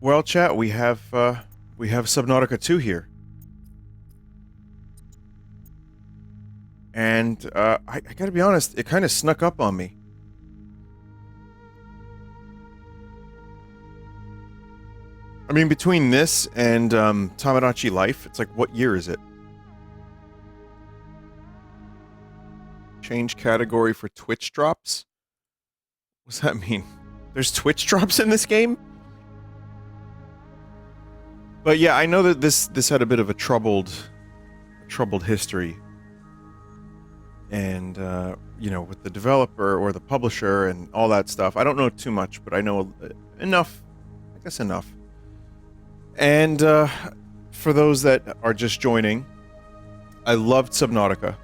Well, chat, we have Subnautica 2 here. And I gotta be honest, it kind of snuck up on me. I mean, between this and Tamagotchi Life, it's like, what year is it? Change category for Twitch drops? What's that mean? There's Twitch drops in this game? But yeah, I know that this had a bit of a troubled history. And, you know, with the developer or the publisher and all that stuff. I don't know too much, but I know enough. I guess enough. And, for those that are just joining, I loved Subnautica.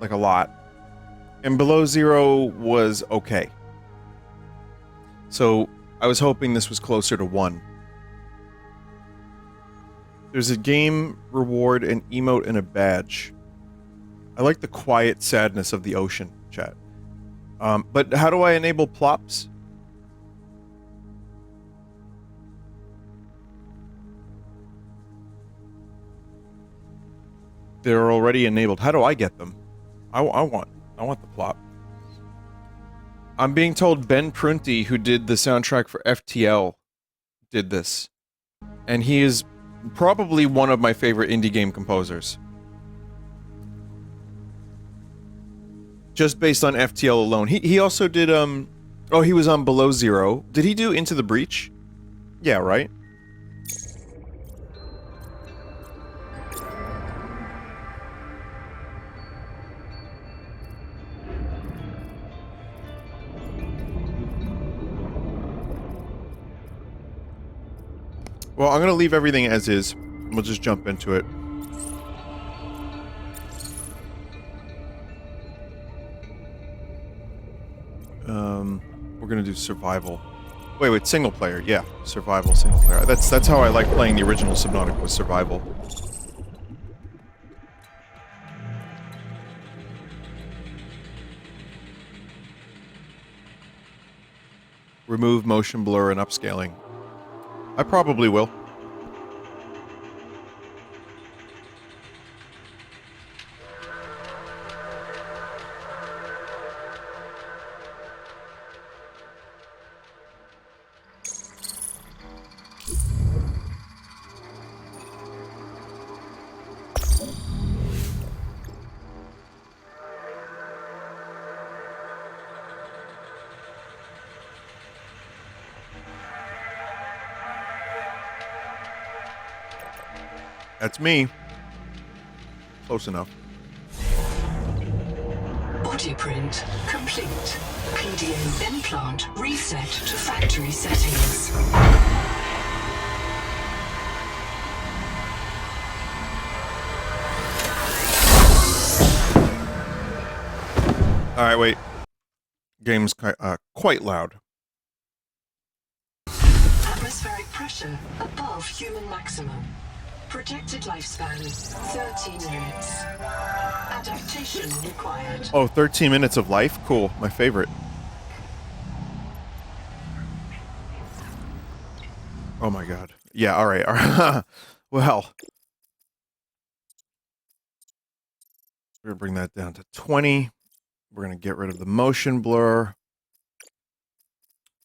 Like, a lot. And Below Zero was okay. So, I was hoping this was closer to 1. There's a game reward, an emote, and a badge. I like the quiet sadness of the ocean, chat. But how do I enable plops? They're already enabled. How do I get them? I want the plop. I'm being told Ben Prunty, who did the soundtrack for FTL, did this. And he is probably one of my favorite indie game composers. Just based on FTL alone. He also did, oh, he was on Below Zero. Did he do Into the Breach? Yeah, right? Well, I'm gonna leave everything as is. We'll just jump into it. We're gonna do survival. Wait, single player. Yeah, survival, single player. That's how I like playing the original Subnautica, was survival. Remove motion blur and upscaling. I probably will. That's me. Close enough. Body print complete. PDA implant reset to factory settings. Alright, wait. Game's quite loud. Atmospheric pressure above human maximum. Projected lifespan 13 minutes. Adaptation required. Oh, 13 minutes of life? Cool. My favorite. Oh my god. Yeah, alright. Well. We're gonna bring that down to 20. We're gonna get rid of the motion blur.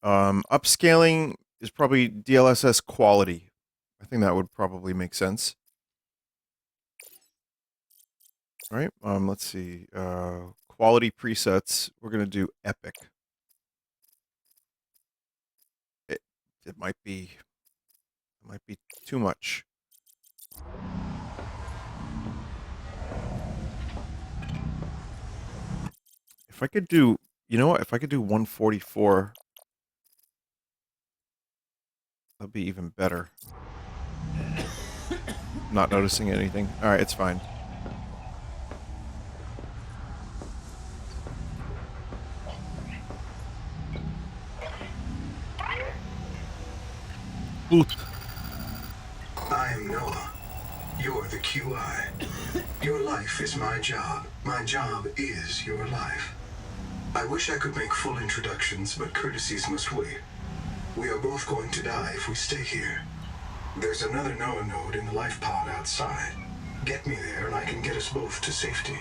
Upscaling is probably DLSS quality. I think that would probably make sense. All right, let's see. Quality presets, we're gonna do epic. It might be too much. If I could do, you know what? If I could do 144, that'd be even better. Not noticing anything. All right, it's fine. Ooh. I am Noah. You're the QI. Your life is my job. My job is your life. I wish I could make full introductions, but courtesies must wait. We are both both going to die if we stay here. There's another Noah node in the life pod outside. Get me there and I can get us both to safety.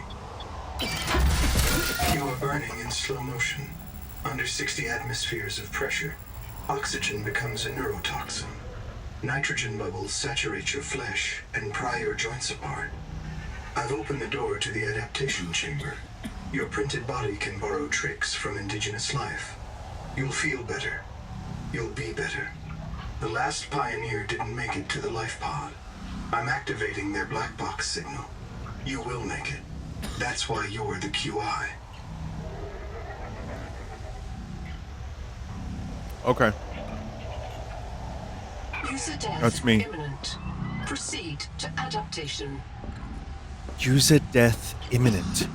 You are burning in slow motion. Under 60 atmospheres of pressure, oxygen becomes a neurotoxin. Nitrogen bubbles saturate your flesh and pry your joints apart. I've opened the door to the adaptation chamber. Your printed body can borrow tricks from indigenous life. You'll feel better. You'll be better. The last pioneer didn't make it to the life pod. I'm activating their black box signal. You will make it. That's why you're the QI. Okay. User death That's me. imminent. Proceed to adaptation. User death imminent.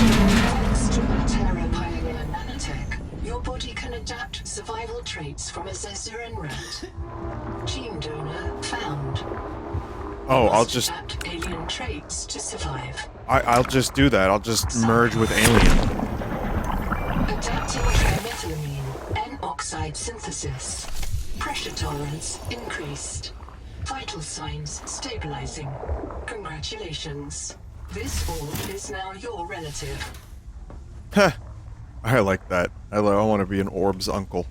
Thanks to Terra Pioneer Nanotech, your body can adapt survival traits from a Zezuran rat. Gene donor found. Oh, I'll Must just adapt alien traits to survive. I'll just do that. I'll just merge with alien. Adapting trimethylamine, N-oxide synthesis. Pressure tolerance increased. Vital signs stabilizing. Congratulations. This orb is now your relative. Heh. I like that. I want to be an orb's uncle.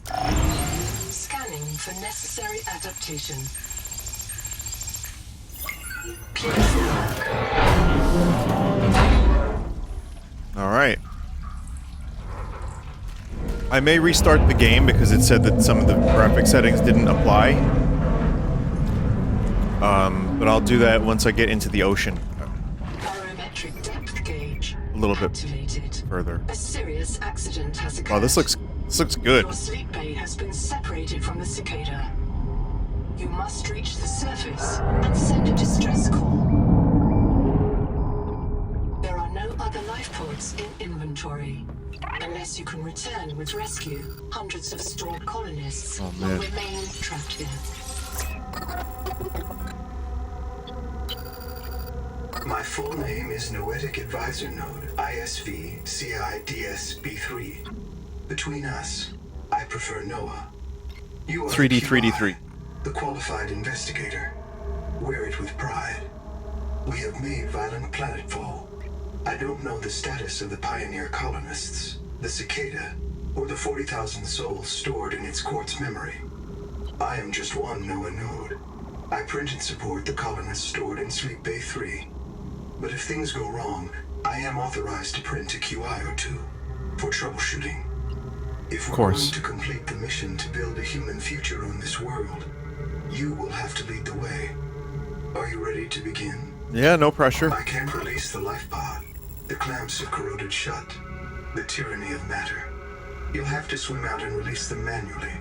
Scanning for necessary adaptation. Clear for work. All right. I may restart the game because it said that some of the graphic settings didn't apply. But I'll do that once I get into the ocean. Barometric depth gauge A little bit activated. further. A serious accident has occurred. Oh, this looks good. Your sleep bay has been separated from the cicada. You must reach the surface and send a distress call. There are no other life pods in inventory. Unless you can return with rescue, hundreds of stored colonists Oh, will man. remain trapped here. My full name is Noetic Advisor Node, ISV CIDSB3. Between us, I prefer Noah. You are 3D, the 3D3. QI, the qualified investigator. Wear it with pride. We have made violent planetfall. I don't know the status of the pioneer colonists, the cicada, or the 40,000 souls stored in its quartz memory. I am just one Noah node. I print and support the colonists stored in Sleep Bay 3. But if things go wrong, I am authorized to print a QI or two for troubleshooting. If we're course. going to complete the mission to build a human future on this world, you will have to lead the way. Are you ready to begin? Yeah, no pressure. I can't release the life pod. The clamps have corroded shut. The tyranny of matter. You'll have to swim out and release them manually.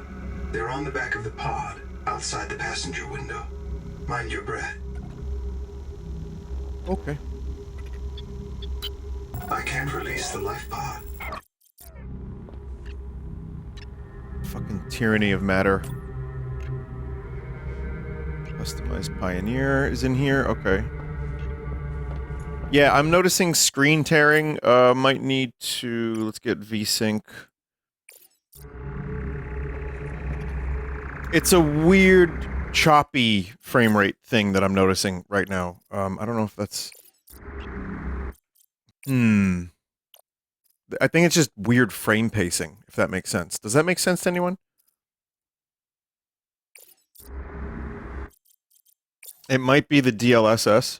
They're on the back of the pod, outside the passenger window. Mind your breath. Okay. I can't release the life pod. Fucking tyranny of matter. Customized Pioneer is in here. Okay. Yeah, I'm noticing screen tearing. Might need to... Let's get VSync. It's a weird, choppy frame rate thing that I'm noticing right now. I don't know if that's... I think it's just weird frame pacing, if that makes sense. Does that make sense to anyone? It might be the DLSS.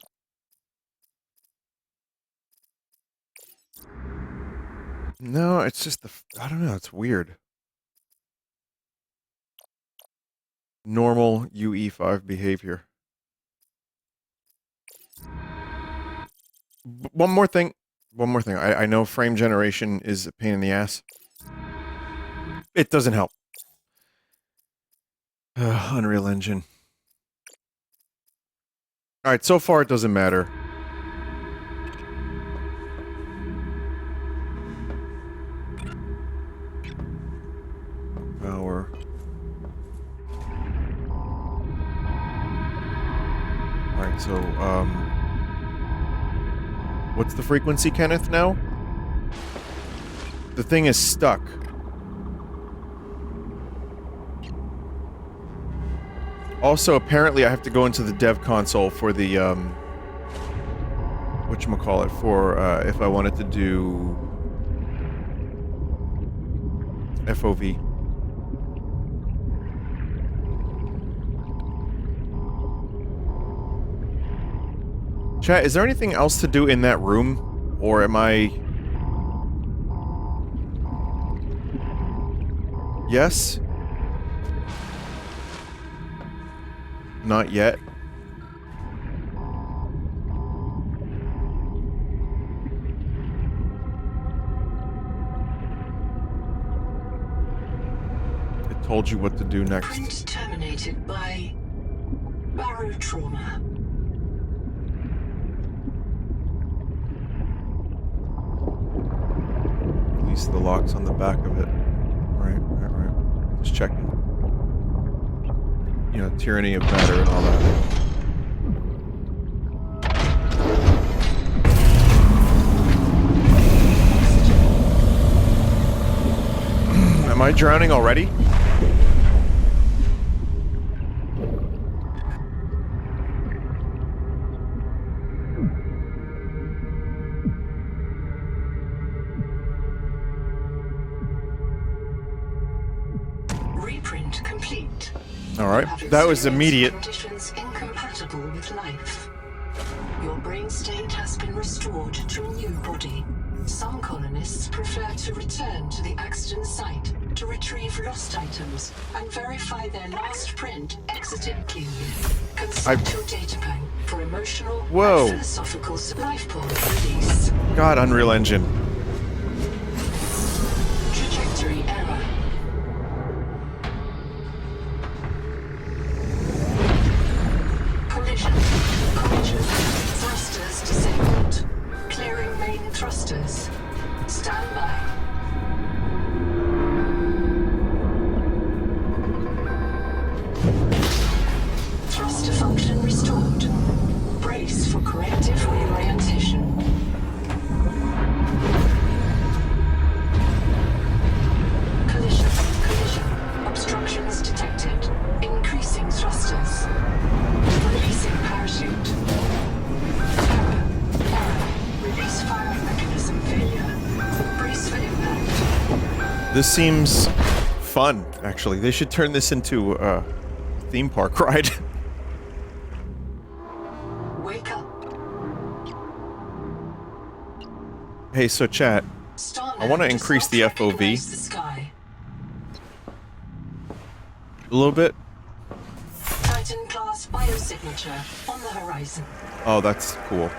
No, it's just the... I don't know, it's weird. Normal UE5 behavior. One more thing. I know frame generation is a pain in the ass. It doesn't help. Unreal Engine. Alright, so far it doesn't matter. Power. Alright, so, what's the frequency, Kenneth, now? The thing is stuck. Also, apparently I have to go into the dev console for the, whatchamacallit, for, if I wanted to do... FOV. Chat, is there anything else to do in that room? Or am I... Yes? Not yet. It told you what to do next. Print terminated by barotrauma. At least the lock's on the back of it. Right. Just checking. You know, tyranny of matter and all that. Am I drowning already? Reprint complete. Alright, that was immediate. Conditions incompatible with life. Your brain state has been restored to a new body. Some colonists prefer to return to the accident site to retrieve lost items and verify their last print exited cleanly. Consult your data bank for emotional and philosophical life pod release. God, Unreal Engine. Trajectory error. Collision. Thrusters disabled. Clearing main thrusters. Stand by. Thruster function restored. Brace for corrective reorientation. Collision. Obstructions detected. Increasing thrusters. Releasing parachute. Error. Release firing mechanism failure. Brace for impact. This seems fun, actually. They should turn this into a theme park ride. Wake up. Hey, so chat. I want to increase the FOV The sky. a little bit. Titan class biosignature on the horizon. Oh, that's cool.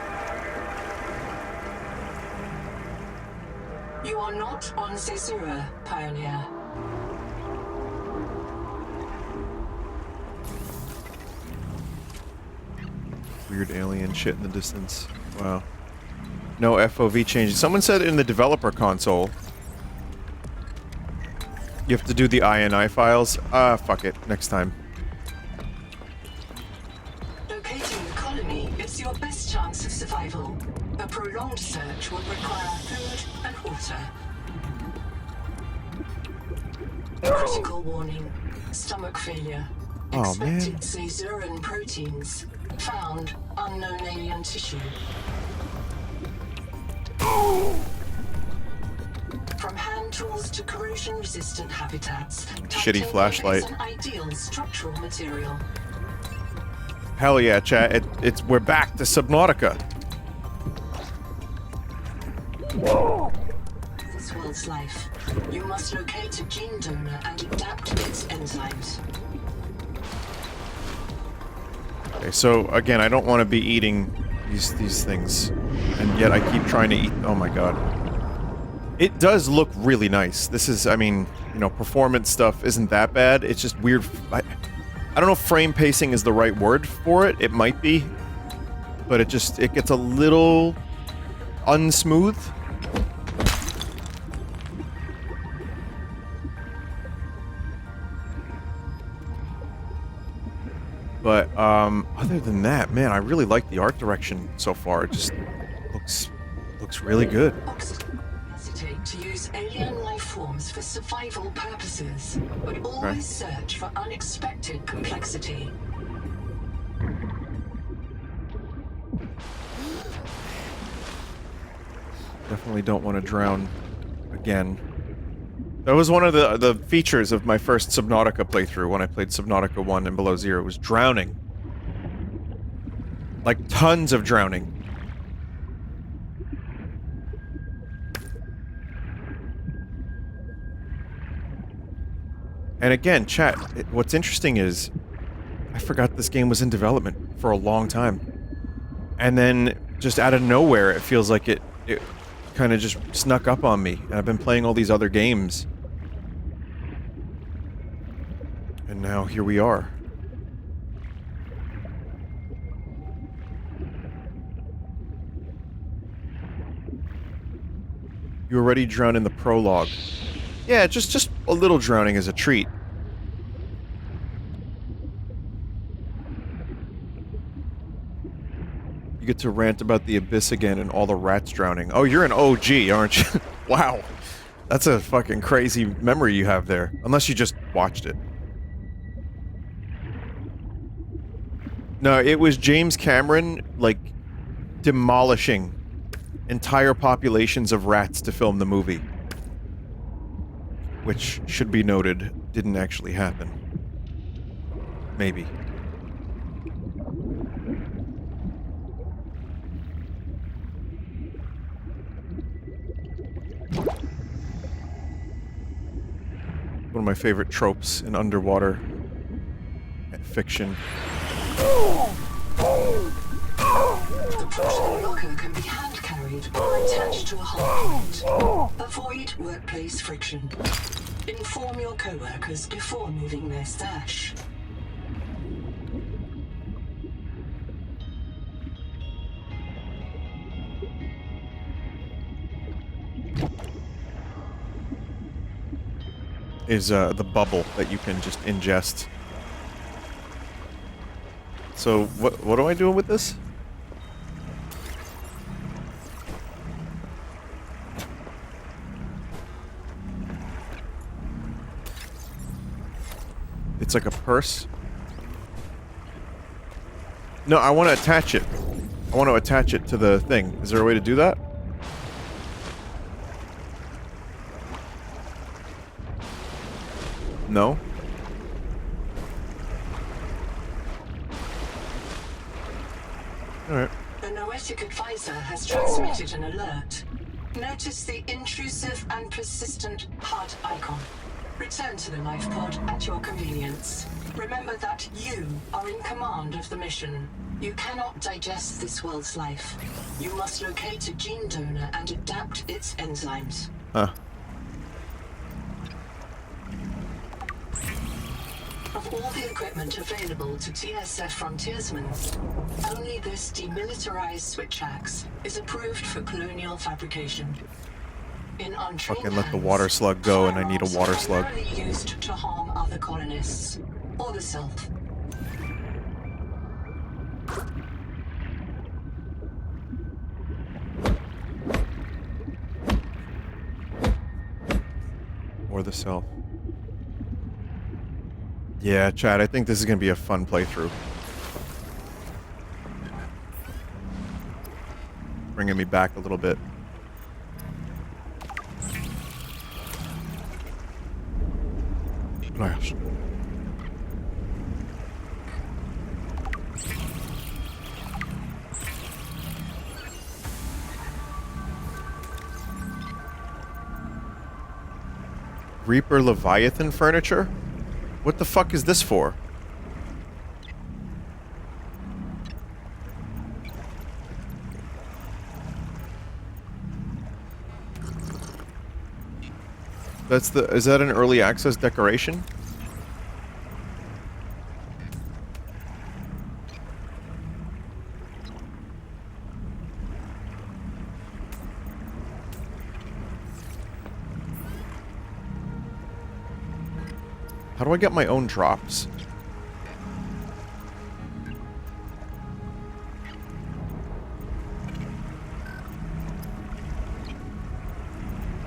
You are not on Caesura, Pioneer. Weird alien shit in the distance. Wow. No FOV changes. Someone said in the developer console you have to do the INI files. Fuck it. Next time. Locating the colony is your best chance of survival. A prolonged search would require food and water. Critical warning. Stomach failure. Oh, man. Expected Caesuran proteins. Found unknown alien tissue. From hand tools to corrosion-resistant habitats, Shitty titanium flashlight. is an ideal structural material. Hell yeah, chat. We're back to Subnautica. This world's life. You must locate a gene donor and adapt its enzymes. Okay, so again, I don't want to be eating these things, and yet I keep trying to eat. Oh my god. It does look really nice. This is, I mean, you know, performance stuff isn't that bad. It's just weird. I don't know if frame pacing is the right word for it. It might be, but it gets a little unsmooth. But other than that, man, I really like the art direction so far. It just looks really good. Oxygen hesitate to use alien life forms for survival purposes, but always search for unexpected complexity. Definitely don't want to drown again. That was one of the features of my first Subnautica playthrough when I played Subnautica 1 and Below Zero, was drowning. Like, tons of drowning. And again, chat, what's interesting is, I forgot this game was in development for a long time. And then, just out of nowhere, it feels like it kind of just snuck up on me. And I've been playing all these other games. And now, here we are. You already drowned in the prologue. Yeah, just a little drowning is a treat. You get to rant about the abyss again and all the rats drowning. Oh, you're an OG, aren't you? Wow. That's a fucking crazy memory you have there. Unless you just watched it. No, it was James Cameron, like, demolishing entire populations of rats to film the movie. Which, should be noted, didn't actually happen. Maybe. One of my favorite tropes in underwater fiction. The portable locker can be hand-carried or attached to a hull point. Avoid workplace friction. Inform your co-workers before moving their stash. Is the bubble that you can just ingest. So, what am I doing with this? It's like a purse? No, I want to attach it. I want to attach it to the thing. Is there a way to do that? No? Alright. The Noetic advisor has transmitted an alert. Notice the intrusive and persistent heart icon. Return to the life pod at your convenience. Remember that you are in command of the mission. You cannot digest this world's life. You must locate a gene donor and adapt its enzymes. Huh. Of all the equipment available to TSF frontiersmen, only this demilitarized switch axe is approved for colonial fabrication. In untrained Fucking let the hands, water slug go, and I need a firearms water are slug. primarily used to harm other colonists or the self. Or the self. Yeah, Chad, I think this is gonna be a fun playthrough. Bringing me back a little bit. Nice. Reaper Leviathan furniture? What the fuck is this for? Is that an early access decoration? How do I get my own drops?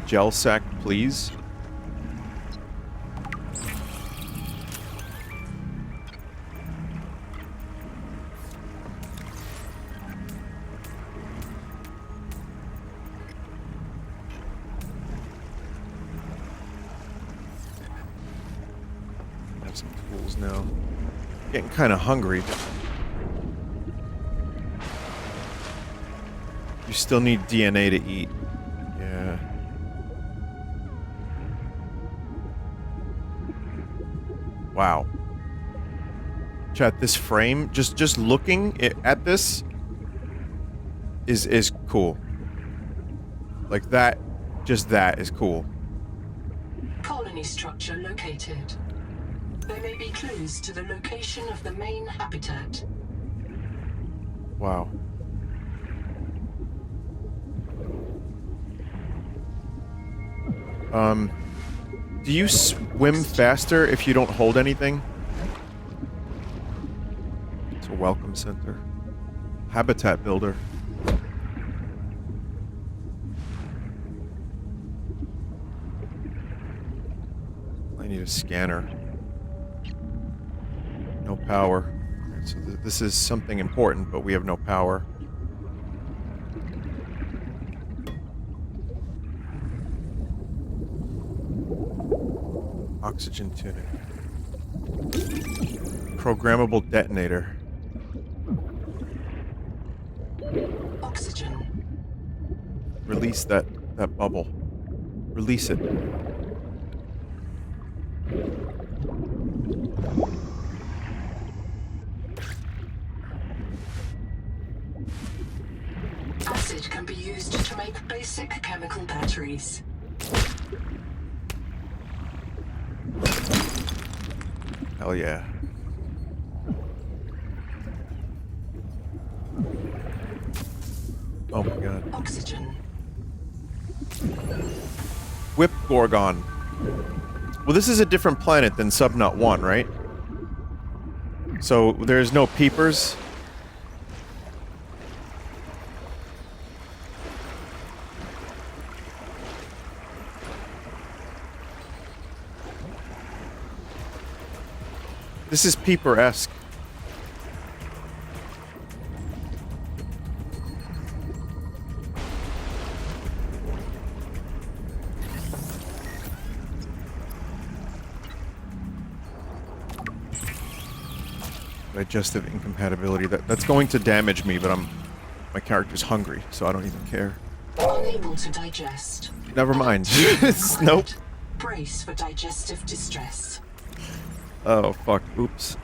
gel sack, please? Have some tools now. Getting kind of hungry. You still need DNA to eat. Yeah. Wow. Chat, this frame, just looking at this is cool. Like that, just that is cool. Colony structure located. There may be clues to the location of the main habitat. Wow. Do you swim faster if you don't hold anything? It's a welcome center. Habitat builder. I need a scanner. No power. Alright, so this is something important, but we have no power. Oxygen tuning. Programmable detonator. Oxygen. Release that bubble. Release it. Acid can be used to make basic chemical batteries. Hell yeah. Oh my god. Oxygen. Whip Gorgon. Well, this is a different planet than Subnaut 1, right? So there's no peepers. This is peeper-esque. Digestive incompatibility. That's going to damage me, but my character's hungry, so I don't even care. Unable to digest. Never mind. Nope. Brace for digestive distress. Oh, fuck. Oops.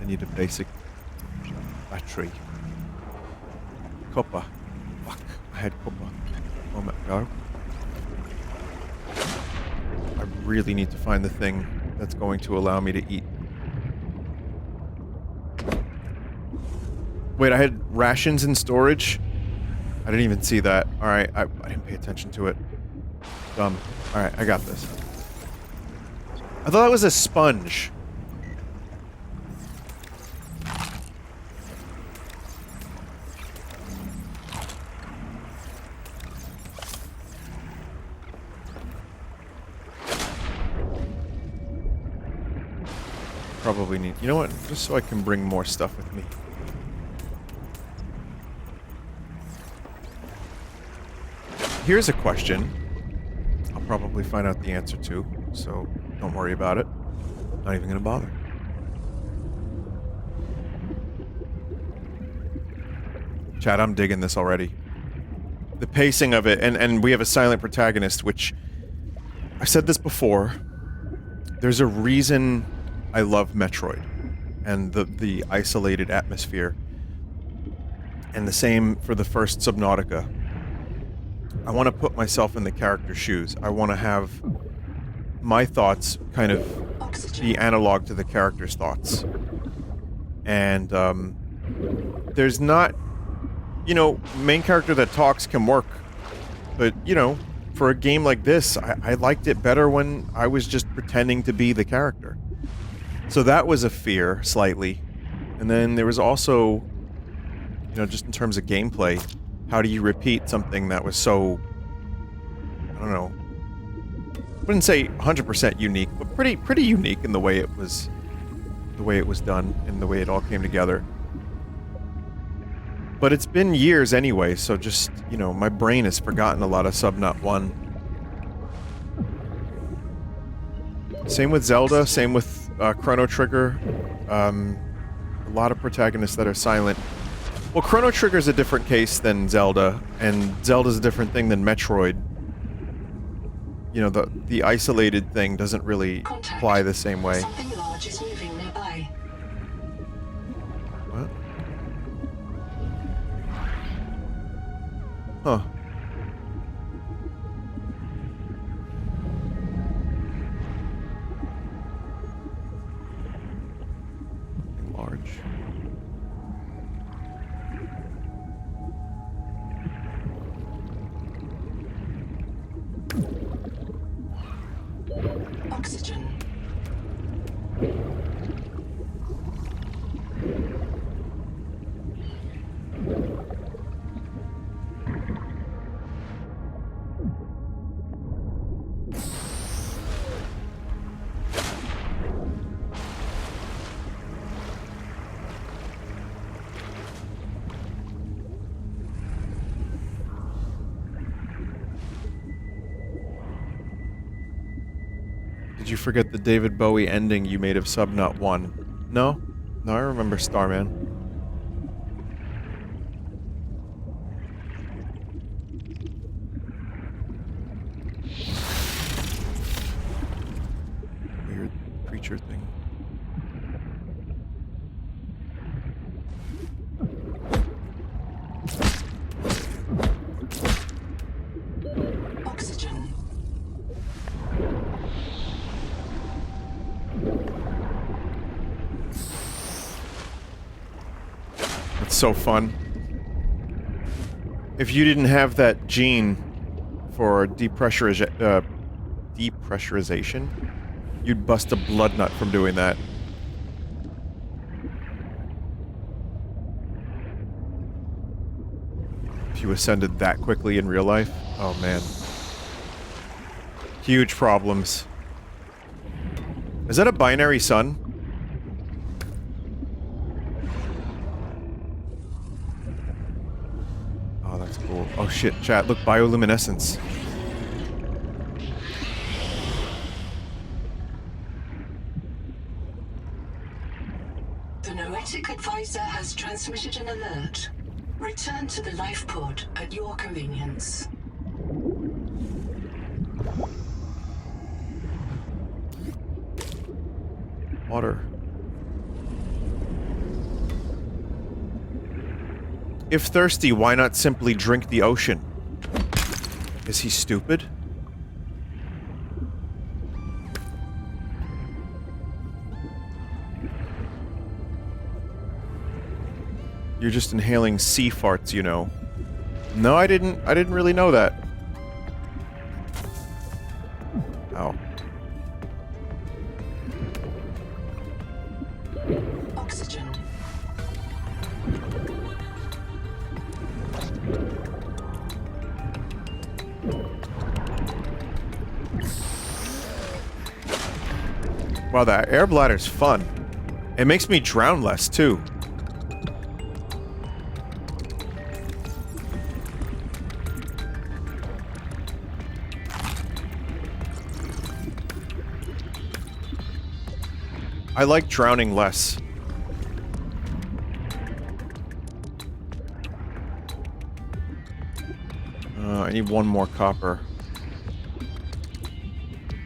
I need a basic battery. Copper. Fuck. I had copper. Moment ago. I really need to find the thing that's going to allow me to eat. Wait, I had rations in storage? I didn't even see that. Alright, I didn't pay attention to it. Dumb. Alright, I got this. I thought that was a sponge. Probably need... You know what? Just so I can bring more stuff with me. Here's a question. I'll probably find out the answer to, so don't worry about it. Not even gonna bother. Chat, I'm digging this already. The pacing of it, and we have a silent protagonist, which... I've said this before. There's a reason I love Metroid and the isolated atmosphere. And the same for the first Subnautica. I want to put myself in the character's shoes. I want to have my thoughts kind of be analog to the character's thoughts. And there's not... You know, main character that talks can work. But, you know, for a game like this, I liked it better when I was just pretending to be the character. So that was a fear, slightly. And then there was also You know, just in terms of gameplay, how do you repeat something that was so, I don't know, I wouldn't say 100% unique, but pretty unique in the way it was done and the way it all came together. But it's been years anyway, so just, you know, my brain has forgotten a lot of Subnaut 1. Same with Zelda, same with Chrono Trigger. A lot of protagonists that are silent. Well, Chrono Trigger's a different case than Zelda, and Zelda's a different thing than Metroid. You know, the isolated thing doesn't really apply the same way. Something large is moving nearby. What? Huh. Large. Oxygen. Did you forget the David Bowie ending you made of Subnaut 1? No? No, I remember Starman. Weird creature thing. Oxygen. It's so fun. If you didn't have that gene for depressurization, you'd bust a blood nut from doing that. If you ascended that quickly in real life, oh man. Huge problems. Is that a binary sun? Oh, that's cool. Oh shit, chat, look, bioluminescence. The Noetic Advisor has transmitted an alert. Return to the life pod at your convenience. Water. If thirsty, why not simply drink the ocean? Is he stupid? You're just inhaling sea farts, you know. No, I didn't really know that. Ow. Oxygen. Wow, that air bladder's fun. It makes me drown less, too. I like drowning less. I need one more copper.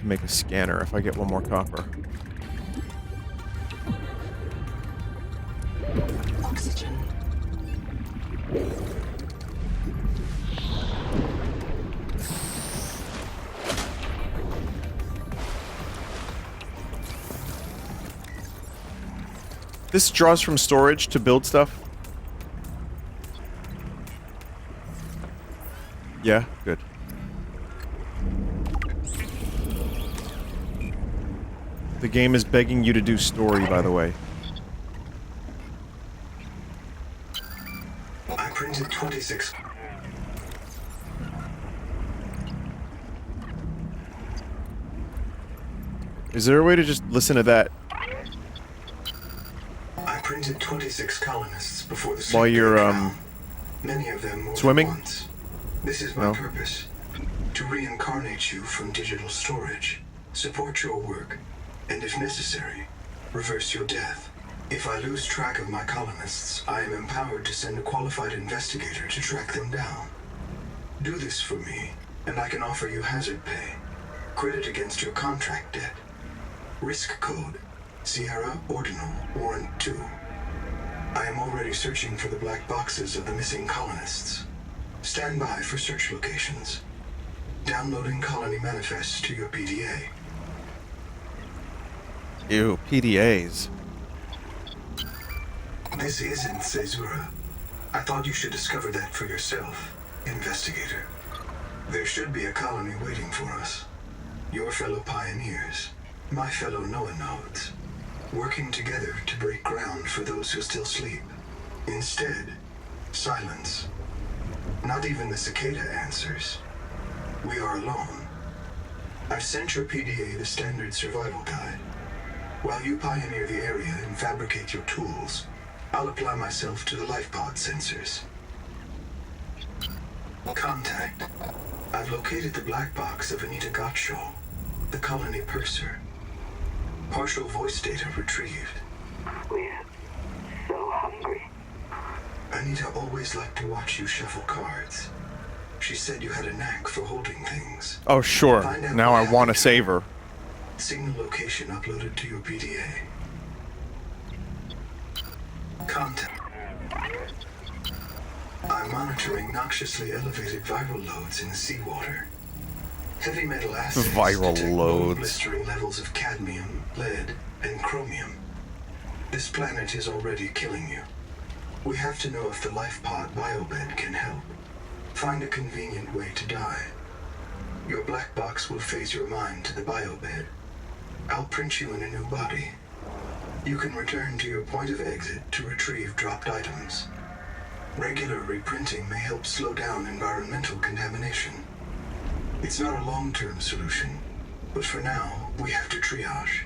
Make a scanner if I get one more copper. Oxygen. This draws from storage to build stuff? Yeah, good. The game is begging you to do story, by the way. printed 26. Is there a way to just listen to that I printed 26 colonists before the while you're drowned. Many of them more swimming? than once. This is my No. purpose. To reincarnate you from digital storage, support your work, and if necessary, reverse your death. If I lose track of my colonists, I am empowered to send a qualified investigator to track them down. Do this for me, and I can offer you hazard pay. Credit against your contract debt. Risk code, Sierra Ordinal Warrant 2. I am already searching for the black boxes of the missing colonists. Stand by for search locations. Downloading colony manifests to your PDA. ew PDAs? This isn't Caesura. I thought you should discover that for yourself, investigator. There should be a colony waiting for us. Your fellow pioneers, my fellow Noah nodes, working together to break ground for those who still sleep. Instead, silence. Not even the cicada answers. We are alone. I've sent your PDA the standard survival guide. While you pioneer the area and fabricate your tools, I'll apply myself to the life pod sensors. Contact. I've located the black box of Anita Gottschall, the colony purser. Partial voice data retrieved. We're so hungry. Anita always liked to watch you shuffle cards. She said you had a knack for holding things. Oh, sure. Find out Now what I want happened to save her. Signal location uploaded to your PDA. Contact. I'm monitoring noxiously elevated viral loads in the seawater. Heavy metal acids Viral detect loads. blistering levels of cadmium, lead, and chromium. This planet is already killing you. We have to know if the life pod biobed can help. Find a convenient way to die. Your black box will phase your mind to the biobed. I'll print you in a new body. You can return to your point of exit to retrieve dropped items. Regular reprinting may help slow down environmental contamination. It's not a long-term solution, but for now, we have to triage.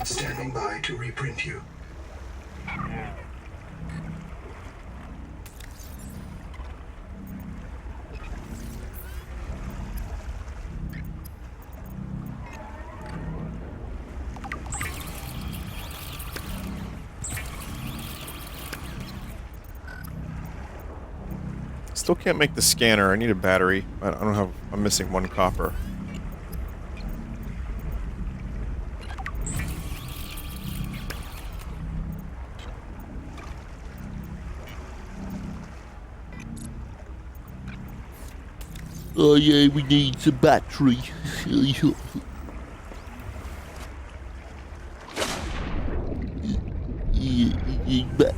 Standing by to reprint you. Still can't make the scanner. I need a battery. I don't have. I'm missing one copper. Oh yeah, we need some battery.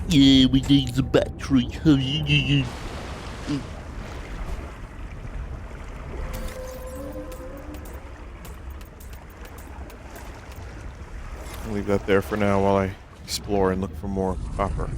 Yeah, we need some battery. I'll leave that there for now while I explore and look for more copper.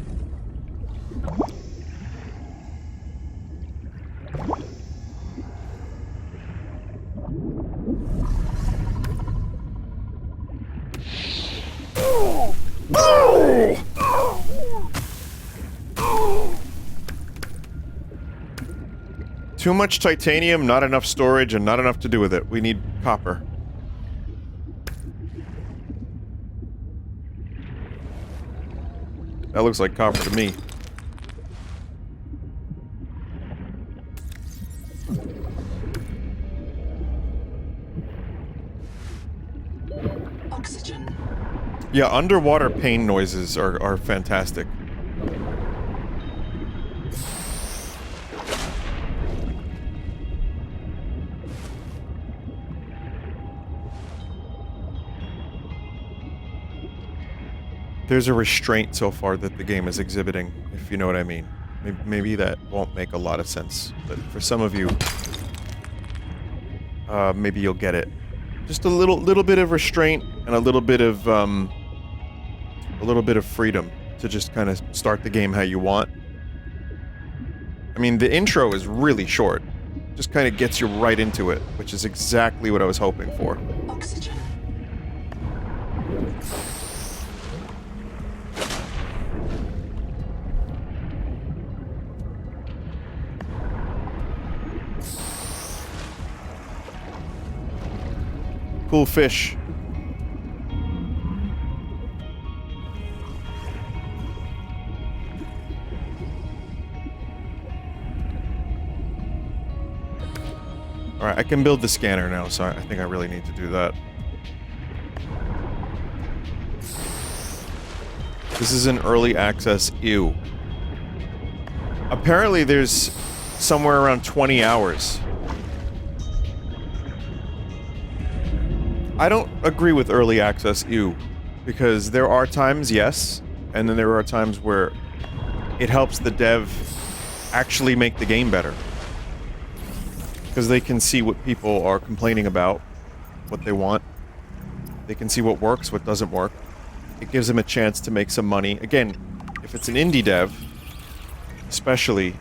Too much titanium, not enough storage, and not enough to do with it. We need copper. That looks like copper to me. Oxygen. Yeah, underwater pain noises are fantastic. There's a restraint so far that the game is exhibiting, if you know what I mean. Maybe that won't make a lot of sense, but for some of you, maybe you'll get it. Just a little bit of restraint and a little bit of freedom to just kind of start the game how you want. I mean, the intro is really short. Just kind of gets you right into it, which is exactly what I was hoping for. Oxygen. Cool fish. Alright, I can build the scanner now, so I think I really need to do that. This is an early access ew. Apparently there's somewhere around 20 hours. I don't agree with early access ew, because there are times, yes, and then there are times where it helps the dev actually make the game better. Because they can see what people are complaining about, what they want. They can see what works, what doesn't work. It gives them a chance to make some money. Again, if it's an indie dev, especially,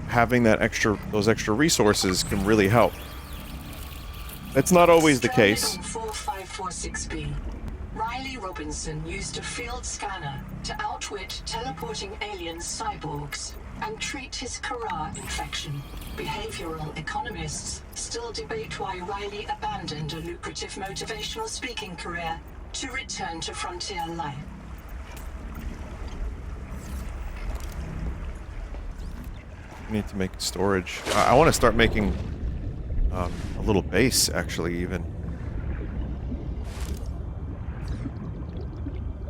having those extra resources can really help. That's not always the case. Stranded on 4546B, Riley Robinson used a field scanner to outwit teleporting alien cyborgs and treat his Kara infection. Behavioral economists still debate why Riley abandoned a lucrative motivational speaking career to return to frontier life. I need to make storage. I want to start making a little base, actually, even.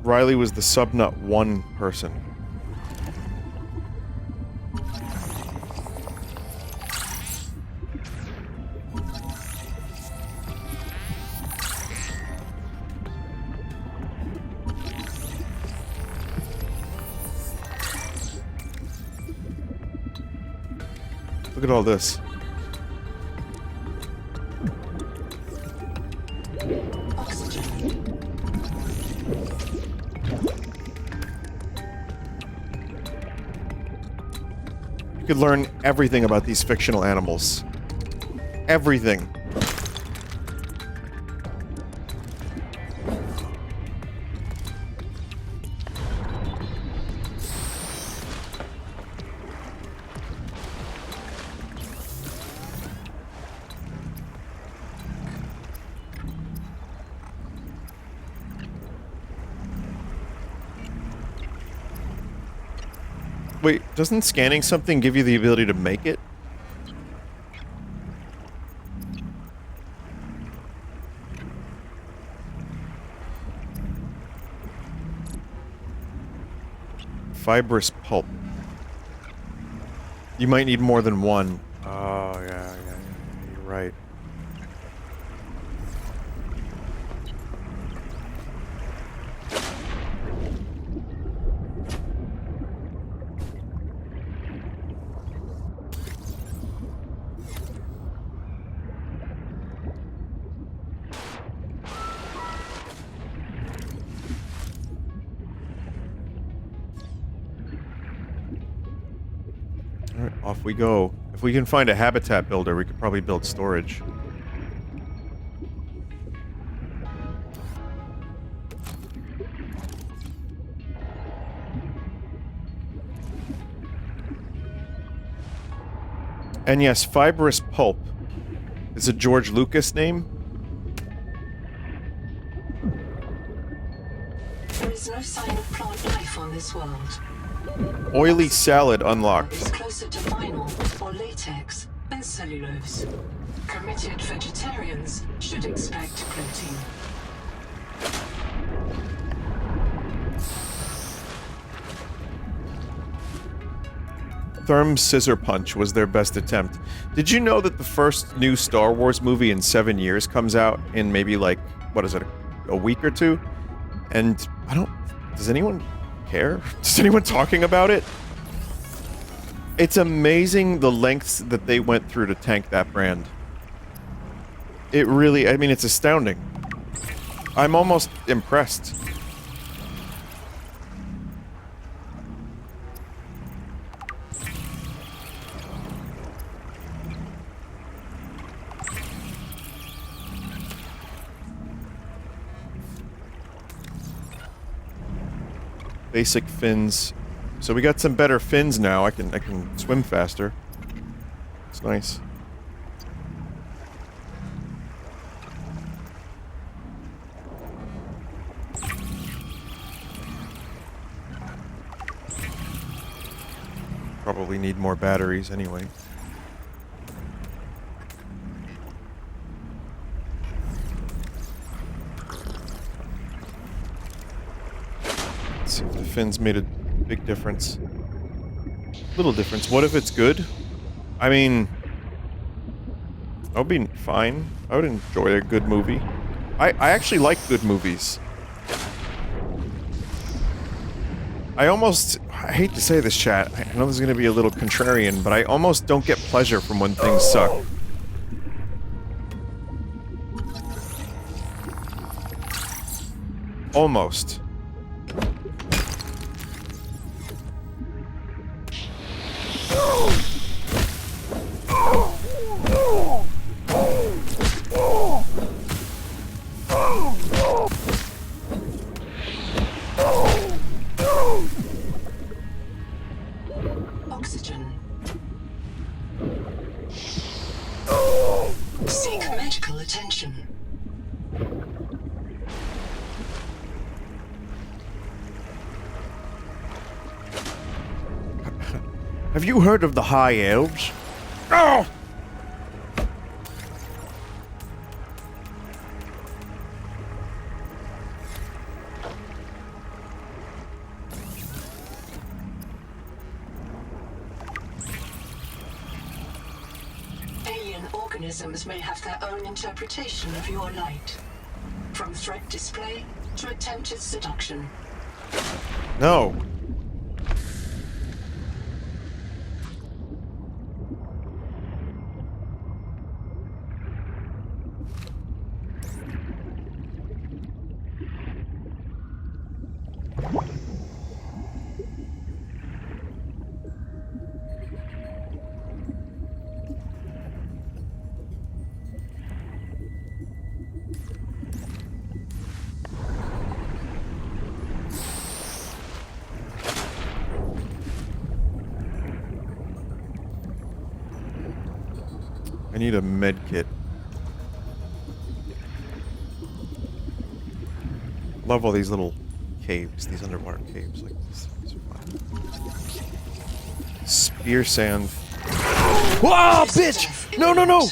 Riley was the Subnut 1 person. Look at all this. You could learn everything about these fictional animals. Everything. Wait, doesn't scanning something give you the ability to make it? Fibrous pulp. You might need more than one. Oh, yeah, you're right. Alright, off we go. If we can find a habitat builder, we could probably build storage. And yes, fibrous pulp is a George Lucas name. There is no sign of plant life on this world. Oily salad unlocked. Is closer to vinyl or latex than cellulose. Committed vegetarians should expect protein. Therm's Scissor Punch was their best attempt. Did you know that the first new Star Wars movie in 7 years comes out in maybe like, what is it, a week or two? And does anyone care? Is anyone talking about it? It's amazing the lengths that they went through to tank that brand. It really, I mean, it's astounding. I'm almost impressed. basic fins. So we got some better fins now. I can swim faster. It's nice. Probably need more batteries anyway. Let's see if the fins made a big difference. Little difference. What if it's good? I mean, that would be fine. I would enjoy a good movie. I actually like good movies. I hate to say this, chat. I know this is going to be a little contrarian, but I almost don't get pleasure from when things suck. Almost. Oxygen. Seek medical attention. Have you heard of the High Elves? Oh! Alien organisms may have their own interpretation of your light. From threat display to attempted seduction. No. I need a med kit. Love all these little caves, these underwater caves like this. These are fun. Spear sand. Whoa, bitch! No, no, no!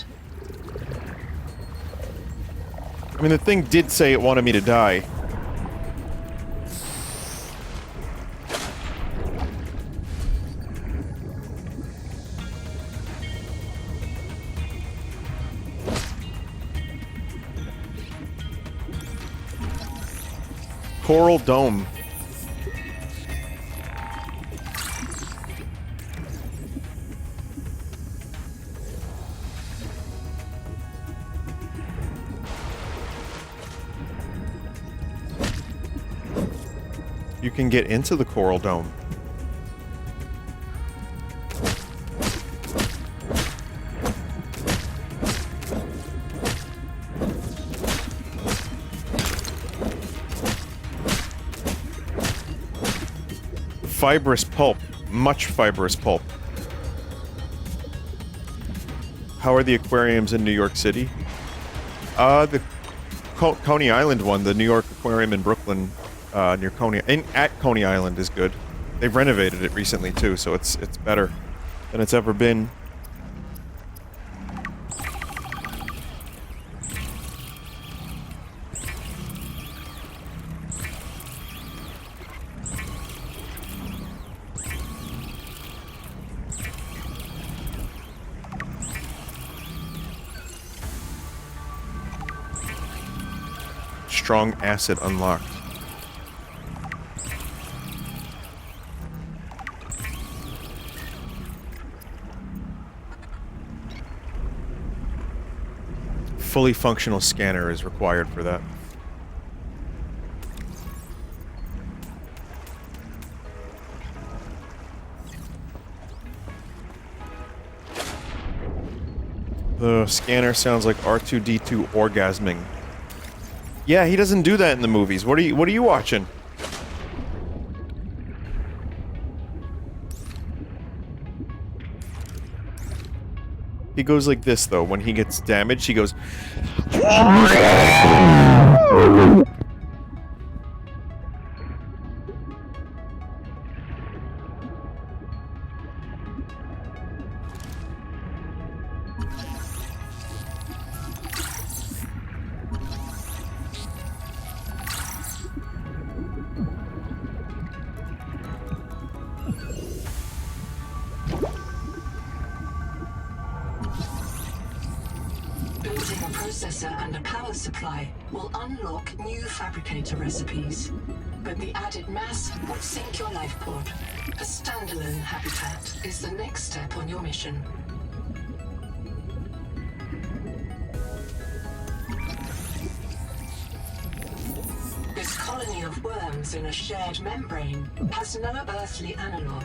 I mean, the thing did say it wanted me to die. Coral Dome. You can get into the Coral Dome. Fibrous pulp. Much fibrous pulp. How are the aquariums in New York City? The Coney Island one, the New York Aquarium in Brooklyn, near Coney, at Coney Island is good. They've renovated it recently too, so it's better than it's ever been. Strong acid unlocked. Fully functional scanner is required for that. The scanner sounds like R2-D2 orgasming. Yeah, he doesn't do that in the movies. What are you watching? He goes like this, though. When he gets damaged, he goes... Building a processor and a power supply will unlock new fabricator recipes. But the added mass would sink your life pod. A standalone habitat is the next step on your mission. This colony of worms in a shared membrane has no earthly analog.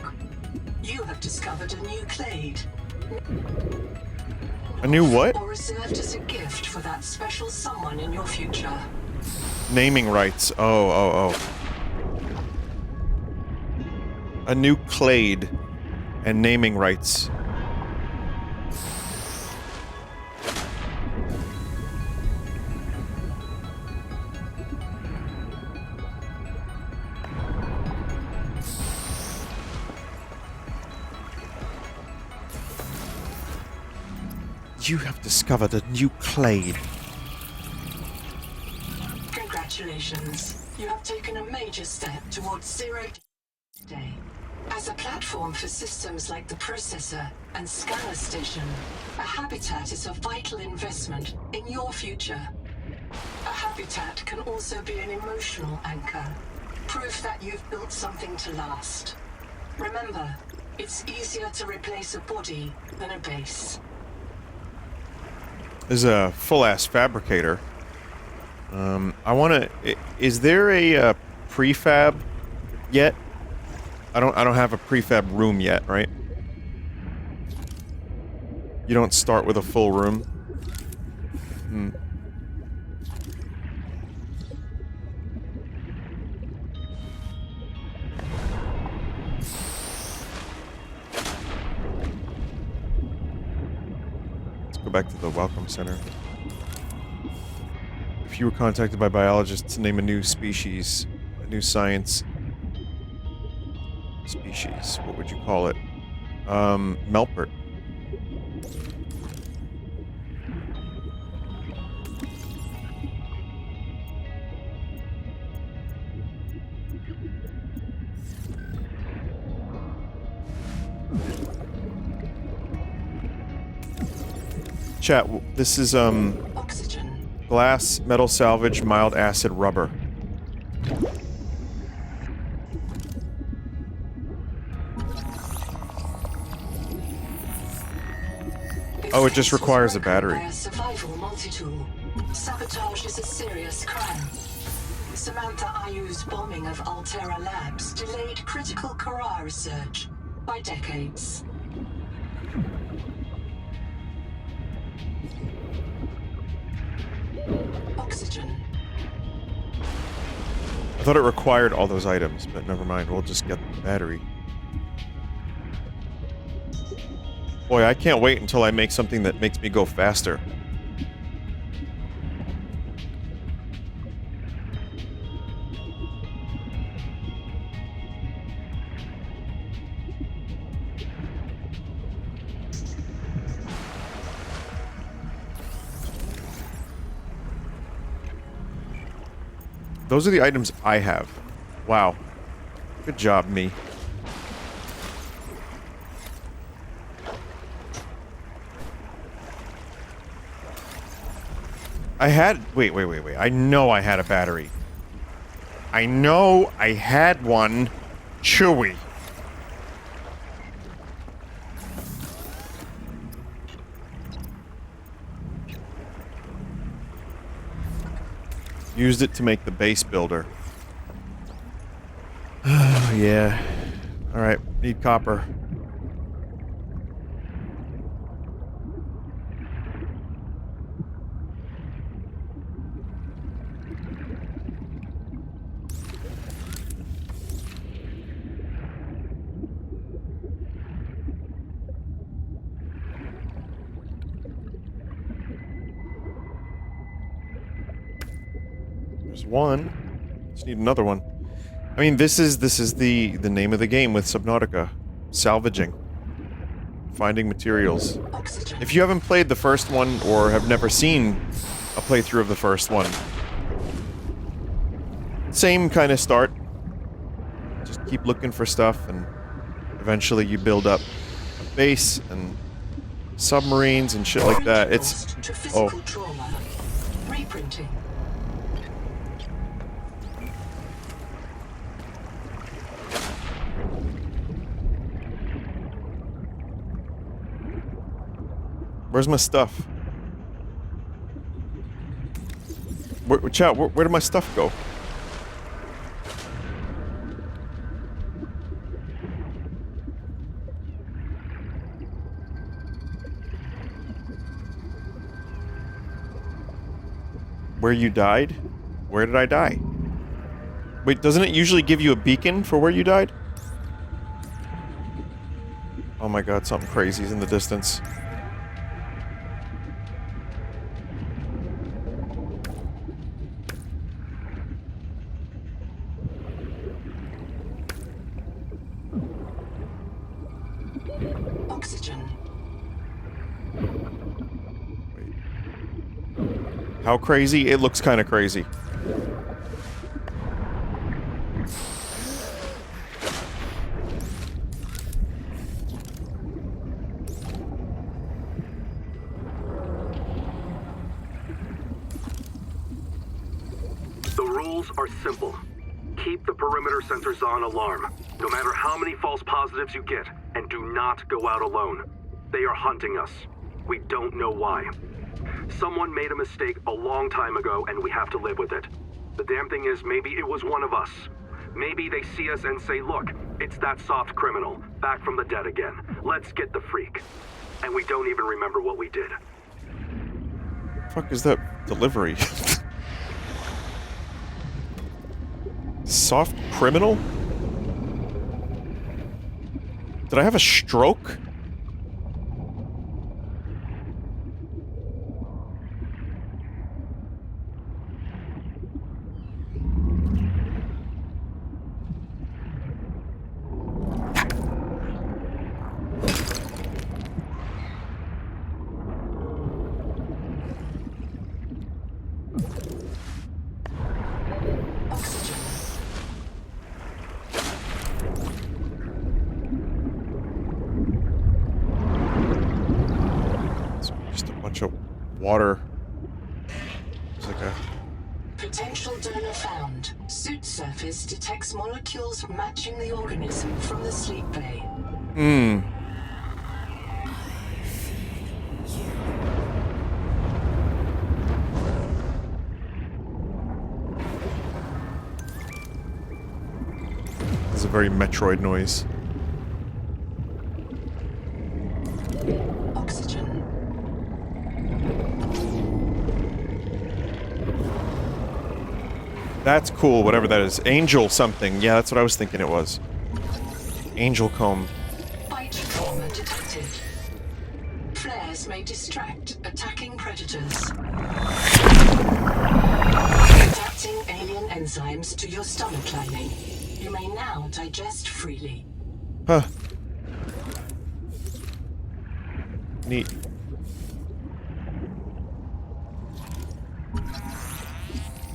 You have discovered a new clade. A new what? Or reserved as a gift for that special someone in your future. Naming rights. Oh. A new clade and naming rights. You have discovered a new clade. Congratulations. You have taken a major step towards zero day. As a platform for systems like the processor and scanner station, a habitat is a vital investment in your future. A habitat can also be an emotional anchor, proof that you've built something to last. Remember, it's easier to replace a body than a base. There's a full-ass fabricator. I wanna... Is there a prefab yet? I don't have a prefab room yet, right? You don't start with a full room? Let's go back to the Welcome Center. If you were contacted by biologists to name a new species, a new science species, what would you call it? Melpert. Chat, this is, Oxygen. glass, metal salvage, mild acid, rubber. Oh, it just requires a battery. A survival multi-tool. Sabotage is a serious crime. Samantha Ayu's bombing of Altera Labs delayed critical Kara research by decades. Oxygen. I thought it required all those items, but never mind. We'll just get the battery. Boy, I can't wait until I make something that makes me go faster. Those are the items I have. Wow. Good job, me. I had... Wait. I know I had a battery. I know I had one. Chewy. Used it to make the base builder. Oh, yeah. Alright, need copper. one. Just need another one. I mean, this is the name of the game with Subnautica. Salvaging. Finding materials. Oxygen. If you haven't played the first one or have never seen a playthrough of the first one, same kind of start. Just keep looking for stuff and eventually you build up a base and submarines and shit like that. It's... To oh. physical trauma. Reprinting. Where's my stuff? Chat, where did my stuff go? Where you died? Where did I die? Wait, doesn't it usually give you a beacon for where you died? Oh my god, something crazy is in the distance. Oxygen. How crazy? It looks kind of crazy. The rules are simple. Keep the perimeter sensors on alarm, no matter how many false positives you get, and do not go out alone. They are hunting us. We don't know why. Someone made a mistake a long time ago, and we have to live with it. The damn thing is, maybe it was one of us. Maybe they see us and say, look, it's that soft criminal, back from the dead again. Let's get the freak. And we don't even remember what we did. Fuck is that delivery? Soft criminal? Did I have a stroke? Water. It's like a... Potential donor found. Suit surface detects molecules matching the organism from the sleep bay. It's a very Metroid noise. Oxygen. That's cool, whatever that is. Angel something. Yeah, that's what I was thinking it was. Angel comb. Bite trauma detected. Flares may distract attacking predators. Adapting alien enzymes to your stomach lining. You may now digest freely. Huh. Neat.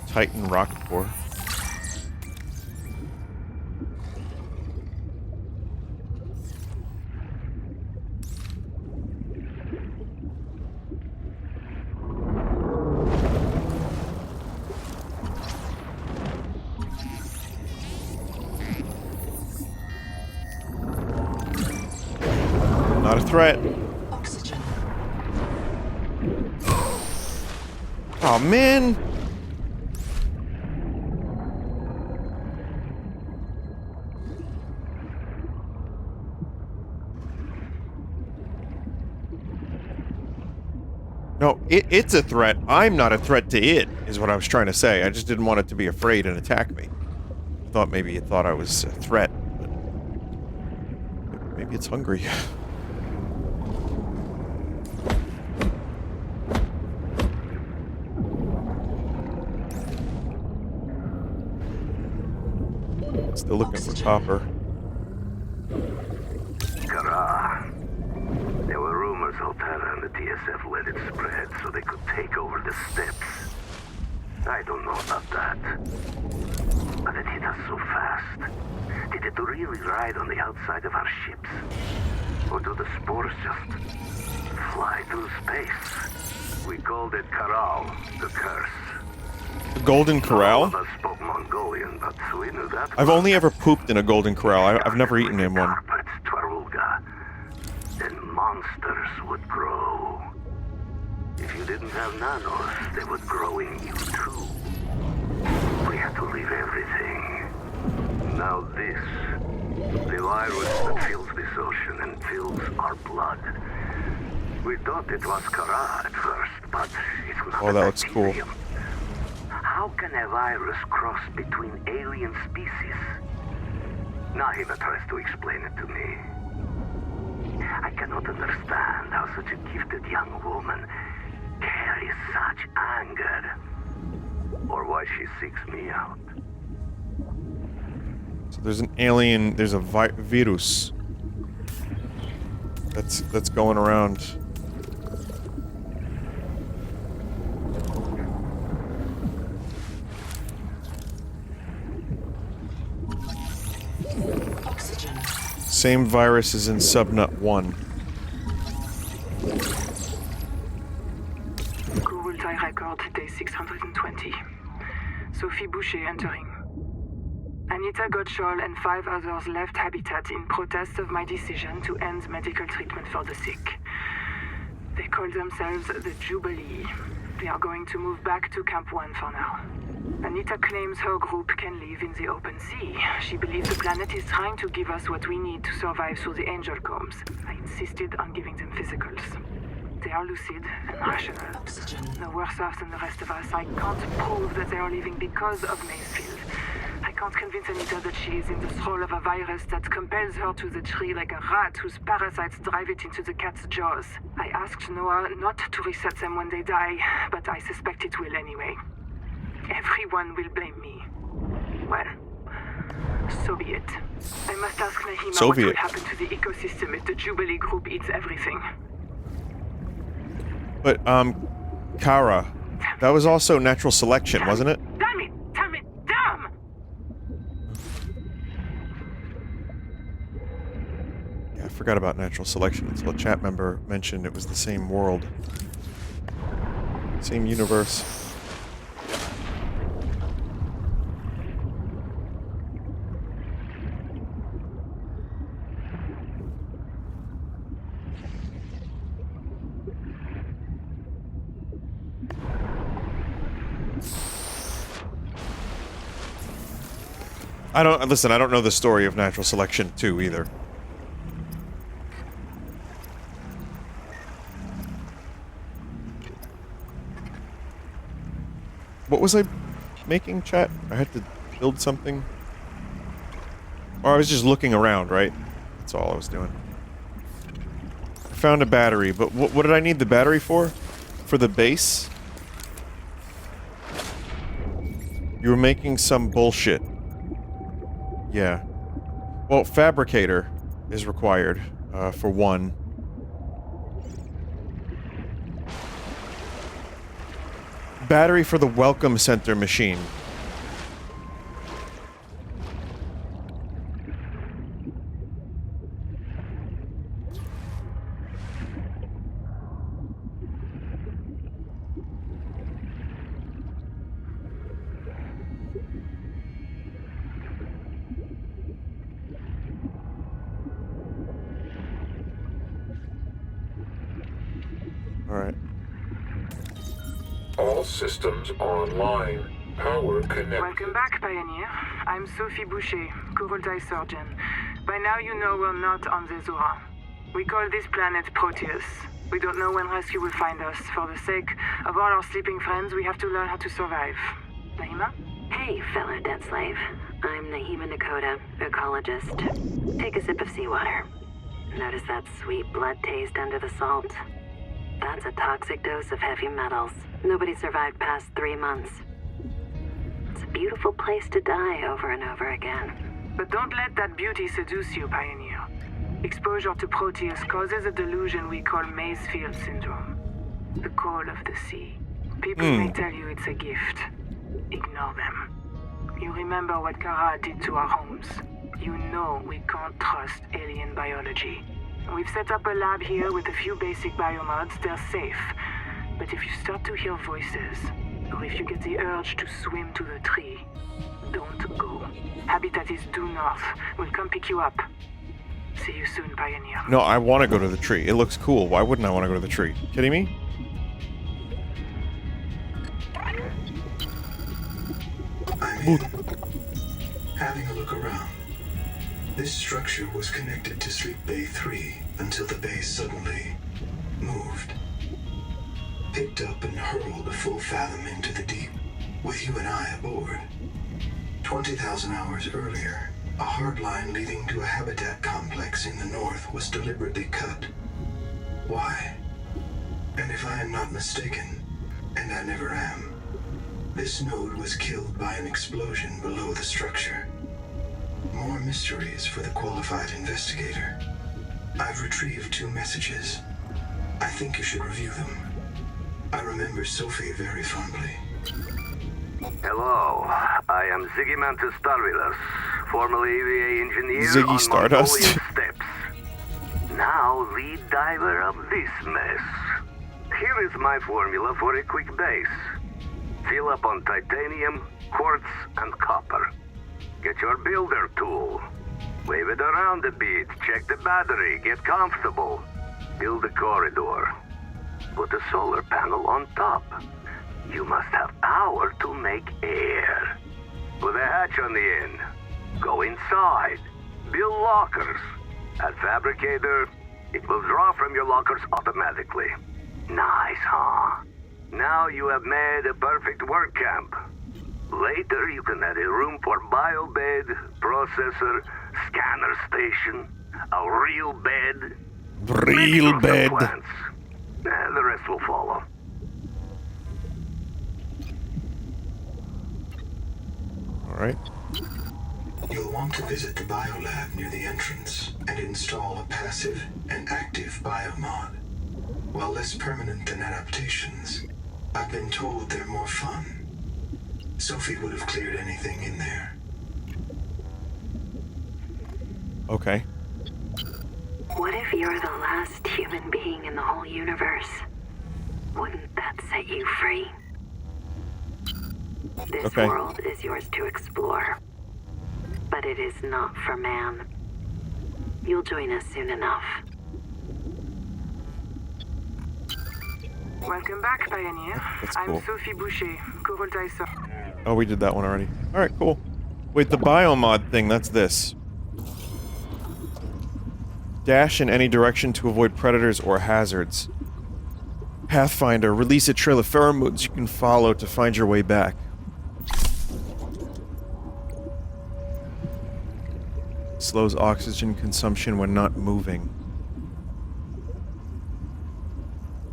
Titan rocket core. Not a threat. Oxygen. Oh man. No, it's a threat. I'm not a threat to it, is what I was trying to say. I just didn't want it to be afraid and attack me. I thought maybe it thought I was a threat, but maybe it's hungry. Still looking for copper. Kara. There were rumors Altera and the TSF let it spread so they could take over the steppes. I don't know about that. But it hit us so fast. Did it really ride on the outside of our ships? Or do the spores just fly through space? We called it Karal, the curse. The Golden All Corral? of us spoke Mongolian, but we knew that. I've only ever pooped in a Golden Corral. I've never eaten in one. Carpets, Twarulga. Then monsters would grow. If you didn't have nanos, they would grow in you too. We had to leave everything. Now this. The virus that fills this ocean and fills our blood. We thought it was Kara at first, but it's not. Oh, that looks cool. bacterium. How can a virus cross between alien species? Nahima tries to explain it to me. I cannot understand how such a gifted young woman carries such anger. Or why she seeks me out. So there's an alien, there's a virus that's going around. Oxygen. Same virus as in Subnut 1. Google tie record day 620. Sophie Boucher entering. Anita Gottschall and 5 others left Habitat in protest of my decision to end medical treatment for the sick. They call themselves the Jubilee. They are going to move back to Camp 1 for now. Anita claims her group can live in the open sea. She believes the planet is trying to give us what we need to survive through the angel combs. I insisted on giving them physicals. They are lucid and rational. Oxygen. No worse off than the rest of us. I can't prove that they are living because of Maysfield. I can't convince Anita that she is in the thrall of a virus that compels her to the tree like a rat whose parasites drive it into the cat's jaws. I asked Noah not to reset them when they die, but I suspect it will anyway. Everyone will blame me. Well, so be it. I must ask Nahima So what be will it. happen to the ecosystem if the Jubilee group eats everything. But, Kara, that was also natural selection, wasn't it? Damn it! Damn it! Damn! Yeah, I forgot about natural selection until a chat member mentioned it was the same world. Same universe. I don't know the story of natural selection 2 either. What was I making, chat? I had to build something? Or I was just looking around, right? That's all I was doing. I found a battery, but what did I need the battery for? For the base? You were making some bullshit. Yeah. Well, fabricator is required, for one. Battery for the welcome center machine. Alright. All systems online. Power connected. Welcome back, Pioneer. I'm Sophie Boucher, Kurultai surgeon. By now you know we're not on the Zora. We call this planet Proteus. We don't know when rescue will find us. For the sake of all our sleeping friends, we have to learn how to survive. Nahima? Hey, fellow dead slave. I'm Nahima Nakota, ecologist. Take a sip of seawater. Notice that sweet blood taste under the salt? That's a toxic dose of heavy metals. Nobody survived past 3 months. It's a beautiful place to die over and over again. But don't let that beauty seduce you, Pioneer. Exposure to Proteus causes a delusion we call Mazefield syndrome. The call of the sea. People may tell you it's a gift. Ignore them. You remember what Kara did to our homes. You know we can't trust alien biology. We've set up a lab here with a few basic biomods. They're safe. But if you start to hear voices, or if you get the urge to swim to the tree, don't go. Habitat is due north. We'll come pick you up. See you soon, Pioneer. No, I want to go to the tree. It looks cool. Why wouldn't I want to go to the tree? Kidding me? I'm in. Having a look around. This structure was connected to Sleep Bay 3 until the base suddenly moved. Picked up and hurled a full fathom into the deep, with you and I aboard. 20,000 hours earlier, a hard line leading to a habitat complex in the north was deliberately cut. Why? And if I am not mistaken, and I never am, this node was killed by an explosion below the structure. More mysteries for the qualified investigator. I've retrieved 2 messages. I think you should review them. I remember Sophie very fondly. Hello, I am Ziggy Mantis Starvilus, formerly EVA engineer Ziggy on Stardust. Mongolian steppes. Now lead diver of this mess. Here is my formula for a quick base. Fill up on titanium, quartz, and copper. Get your builder tool. Wave it around a bit, check the battery, get comfortable. Build a corridor. Put a solar panel on top. You must have power to make air. Put a hatch on the end. Go inside. Build lockers. At Fabricator, it will draw from your lockers automatically. Nice, huh? Now you have made a perfect work camp. Later you can add a room for biobed, processor, scanner station, a real bed. Real bed. Plants. The rest will follow. Alright. You'll want to visit the biolab near the entrance and install a passive and active biomod. While less permanent than adaptations, I've been told they're more fun. Sophie would have cleared anything in there. Okay. What if you're the last human being in the whole universe? Wouldn't that set you free? This Okay. world is yours to explore. But it is not for man. You'll join us soon enough. Welcome back, Pioneer. That's I'm cool. Sophie Boucher, co-voltizer. Oh, we did that one already. Alright, cool. Wait, the biomod thing, that's this. Dash in any direction to avoid predators or hazards. Pathfinder, release a trail of pheromones you can follow to find your way back. Slows oxygen consumption when not moving.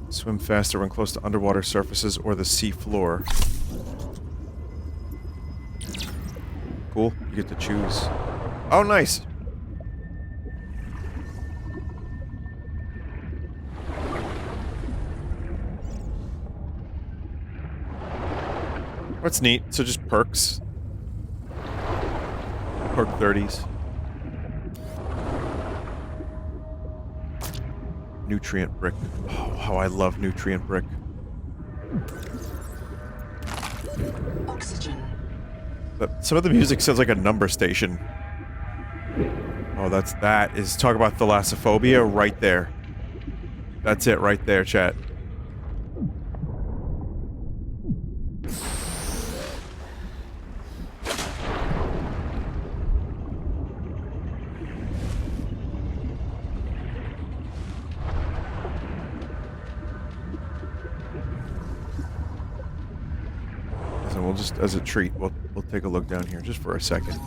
Swim faster when close to underwater surfaces or the sea floor. Cool, you get to choose. Oh, nice! That's neat. So just perks. Perk 30s. Nutrient brick. Oh, how I love nutrient brick. Oxygen. But some of the music sounds like a number station. Oh, that is talk about thalassophobia right there. That's it right there, chat. So we'll just, as a treat, we'll take a look down here just for a second.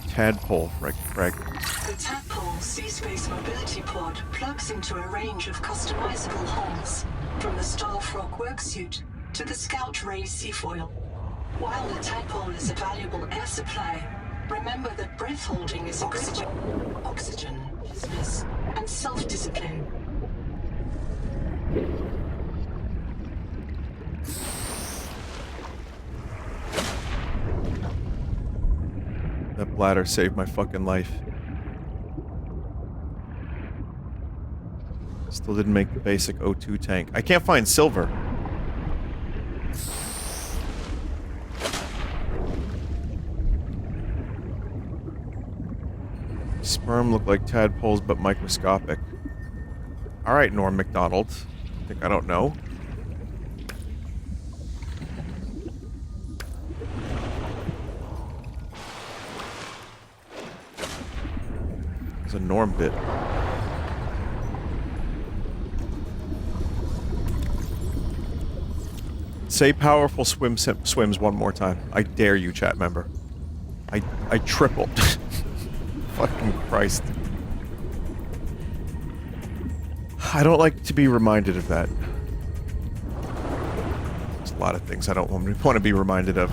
Tadpole fragment. The Tadpole Sea-Space Mobility Pod plugs into a range of customizable hulls, from the Starfrog worksuit to the Scout Ray Seafoil. While the Tadpole is a valuable air supply, Remember that breath holding is oxygen, business, and self-discipline. That bladder saved my fucking life. Still didn't make the basic O2 tank. I can't find silver. Sperm look like tadpoles, but microscopic. Alright, Norm MacDonald. Think I don't know? It's a Norm bit. Say powerful swims one more time. I dare you, chat member. I tripled. Fucking Christ. I don't like to be reminded of that. There's a lot of things I don't want to be reminded of.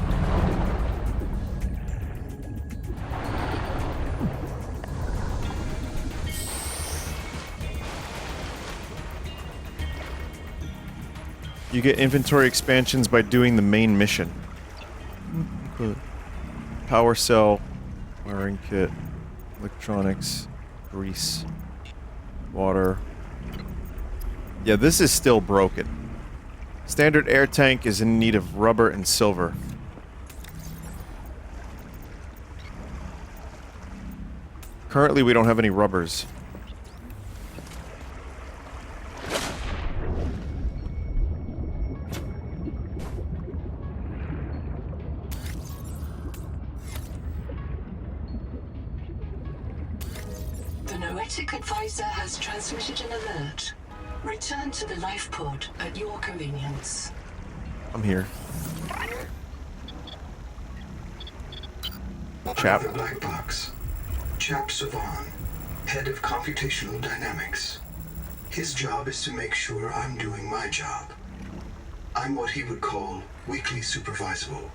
You get inventory expansions by doing the main mission. Power cell, wiring kit, electronics, grease, water. Yeah, this is still broken. Standard air tank is in need of rubber and silver. Currently, we don't have any rubbers. The Noetic advisor has transmitted an alert. Return to the life pod at your convenience. I'm here. Chap. The black box. Chap Savan, head of computational dynamics. His job is to make sure I'm doing my job. I'm what he would call weakly supervisable.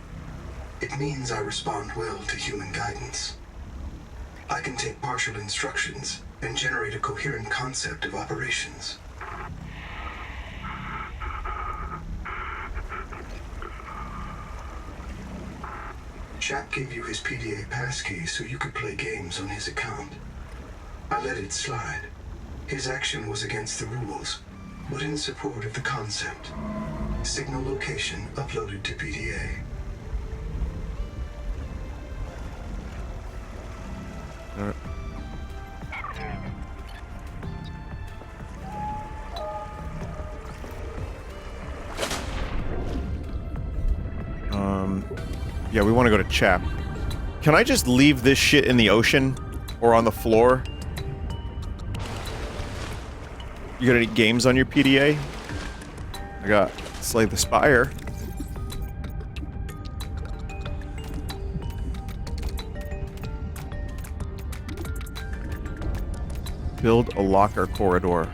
It means I respond well to human guidance. I can take partial instructions and generate a coherent concept of operations. Chap gave you his PDA passkey so you could play games on his account. I let it slide. His action was against the rules, but in support of the concept. Signal location uploaded to PDA. Yeah, we want to go to Chap. Can I just leave this shit in the ocean? Or on the floor? You got any games on your PDA? I got Slay the Spire. Build a locker corridor.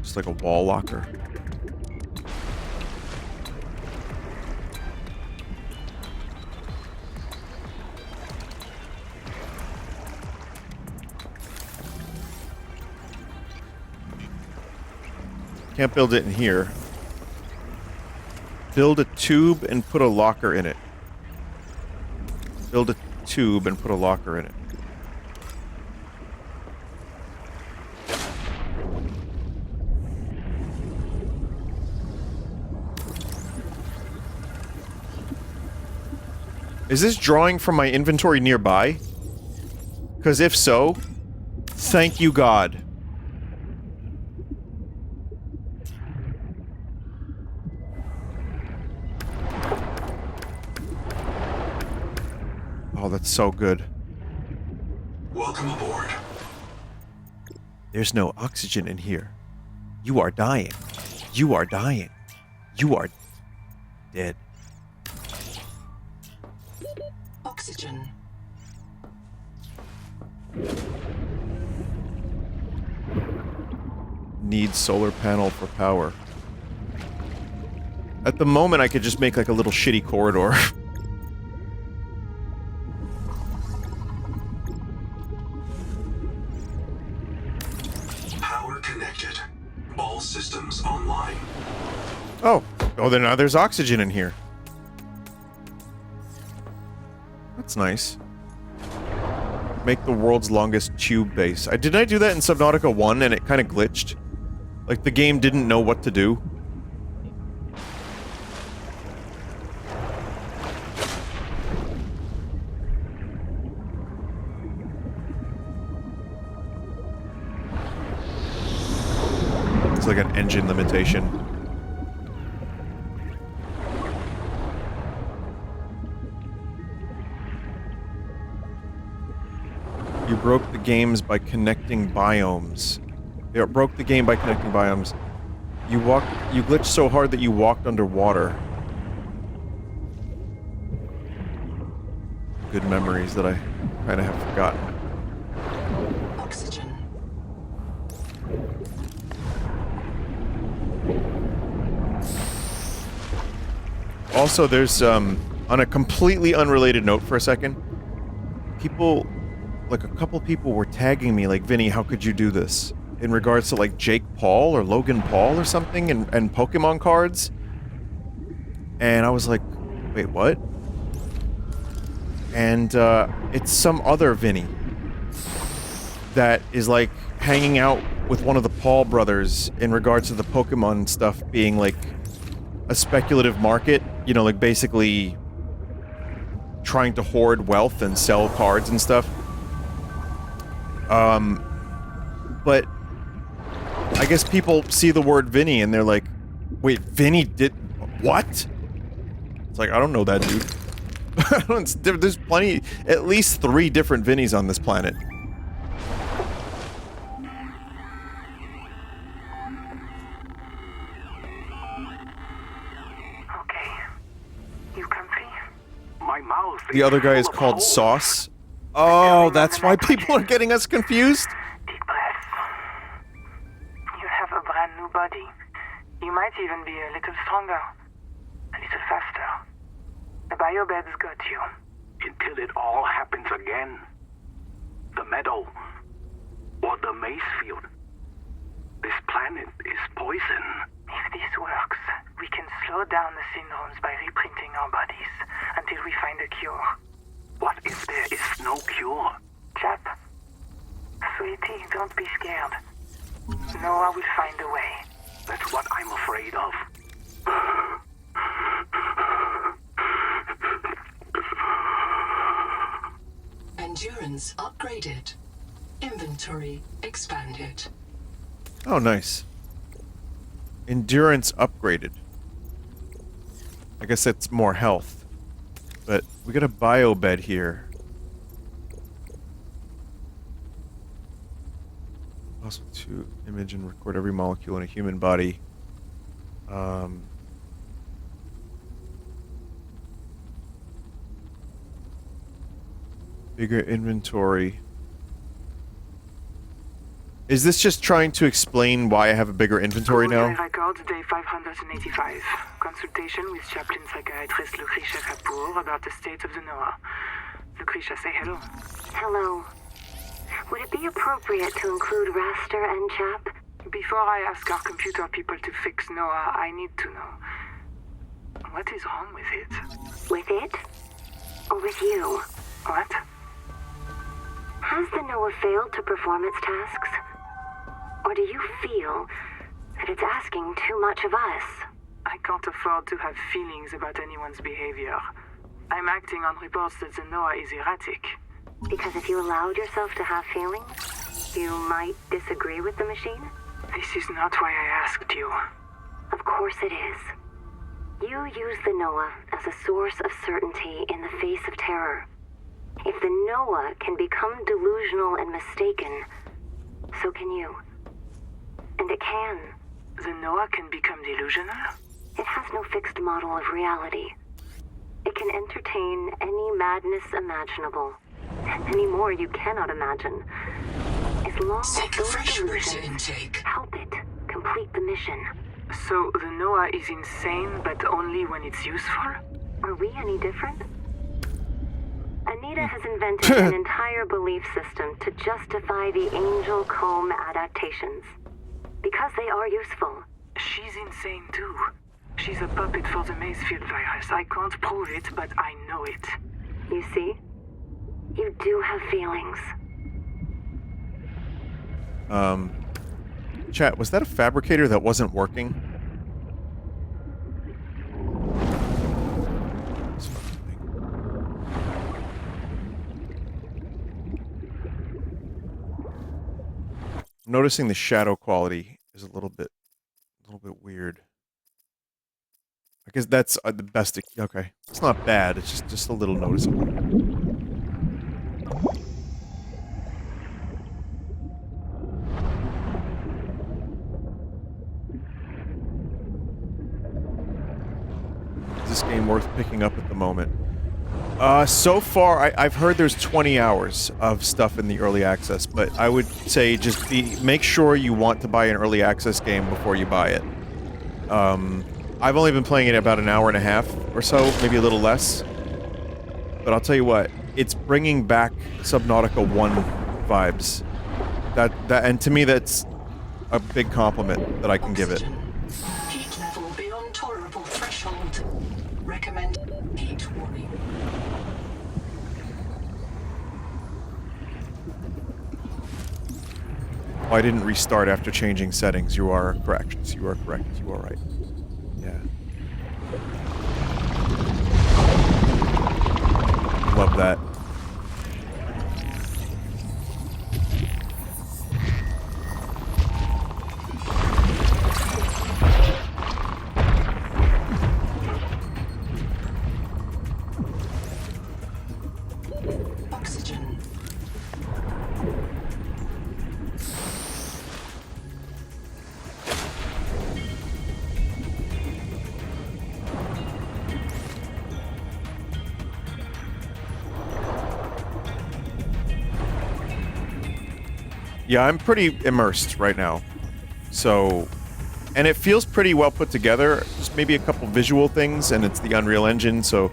Just like a wall locker. Can't build it in here. Build a tube and put a locker in it. Build a tube and put a locker in it. Is this drawing from my inventory nearby? Because if so, thank you, God. Oh, that's so good. Welcome aboard. There's no oxygen in here. You are dying. You are dying. You are dead. Oxygen. Need solar panel for power. At the moment, I could just make like a little shitty corridor. Power connected. All systems online. Oh, then now there's oxygen in here. That's nice. Make the world's longest tube base. Didn't I do that in Subnautica 1 and it kind of glitched? Like the game didn't know what to do. It's like an engine limitation. You broke the games by connecting biomes. It broke the game by connecting biomes. You glitched so hard that you walked underwater. Good memories that I kind of have forgotten. Oxygen. Also, there's, on a completely unrelated note for a second, people, like a couple people were tagging me like, Vinny, how could you do this? In regards to like Jake Paul or Logan Paul or something and Pokemon cards. And I was like, wait, what? And, it's some other Vinny that is like hanging out with one of the Paul brothers in regards to the Pokemon stuff being like a speculative market, you know, like basically trying to hoard wealth and sell cards and stuff. But I guess people see the word Vinny and they're like, wait, Vinny did what? It's like, I don't know that dude. There's plenty, at least 3 different Vinnies on this planet. The other guy is called Sauce. Oh, that's why people are getting us confused? Deep breaths. You have a brand new body. You might even be a little stronger. A little faster. The biobeds got you. Until it all happens again. The meadow. Or the maze field. This planet is poison. If this works, we can slow down the syndromes by reprinting our bodies until we find a cure. What if there is no cure? Chap, sweetie, don't be scared. Noah will find a way. That's what I'm afraid of. Endurance upgraded. Inventory expanded. Oh, nice. Endurance upgraded. I guess that's more health. But we got a bio bed here. Possible to image and record every molecule in a human body. Bigger inventory. Is this just trying to explain why I have a bigger inventory now? Records day 585. Consultation with chaplain psychiatrist Lucretia Kapoor about the state of the Noah. Lucretia, say hello. Hello. Would it be appropriate to include Raster and Chap? Before I ask our computer people to fix Noah, I need to know. What is wrong with it? With it? Or with you? What? Has the Noah failed to perform its tasks? Or do you feel that it's asking too much of us? I can't afford to have feelings about anyone's behavior. I'm acting on reports that the Noah is erratic. Because if you allowed yourself to have feelings, you might disagree with the machine? This is not why I asked you. Of course it is. You use the Noah as a source of certainty in the face of terror. If the Noah can become delusional and mistaken, so can you. And it can. The Noah can become delusional? It has no fixed model of reality. It can entertain any madness imaginable, and any more you cannot imagine. As long as those fresh water delusions intake. help it complete the mission. So the Noah is insane, but only when it's useful? Are we any different? Anita has invented an entire belief system to justify the Angel Comb adaptations. Because they are useful. She's insane too. She's a puppet for the Mazefield virus. I can't prove it, but I know it. You see? You do have feelings. Chat, was that a fabricator that wasn't working? This fucking thing. I'm noticing the shadow quality is a little bit weird. I guess that's the best. Okay, it's not bad. It's just a little noticeable. Is this game worth picking up at the moment? So far, I've heard there's 20 hours of stuff in the early access, but I would say just make sure you want to buy an early access game before you buy it. I've only been playing it about an hour and a half or so, maybe a little less. But I'll tell you what, it's bringing back Subnautica 1 vibes. And to me, that's a big compliment that I can give it. Heat level beyond tolerable threshold. Recommend heat warning. Oh, I didn't restart after changing settings. You are correct. You are correct. You are right. Yeah. Love that. Oxygen. Yeah, I'm pretty immersed right now. So, and it feels pretty well put together. Just maybe a couple visual things, and it's the Unreal Engine, so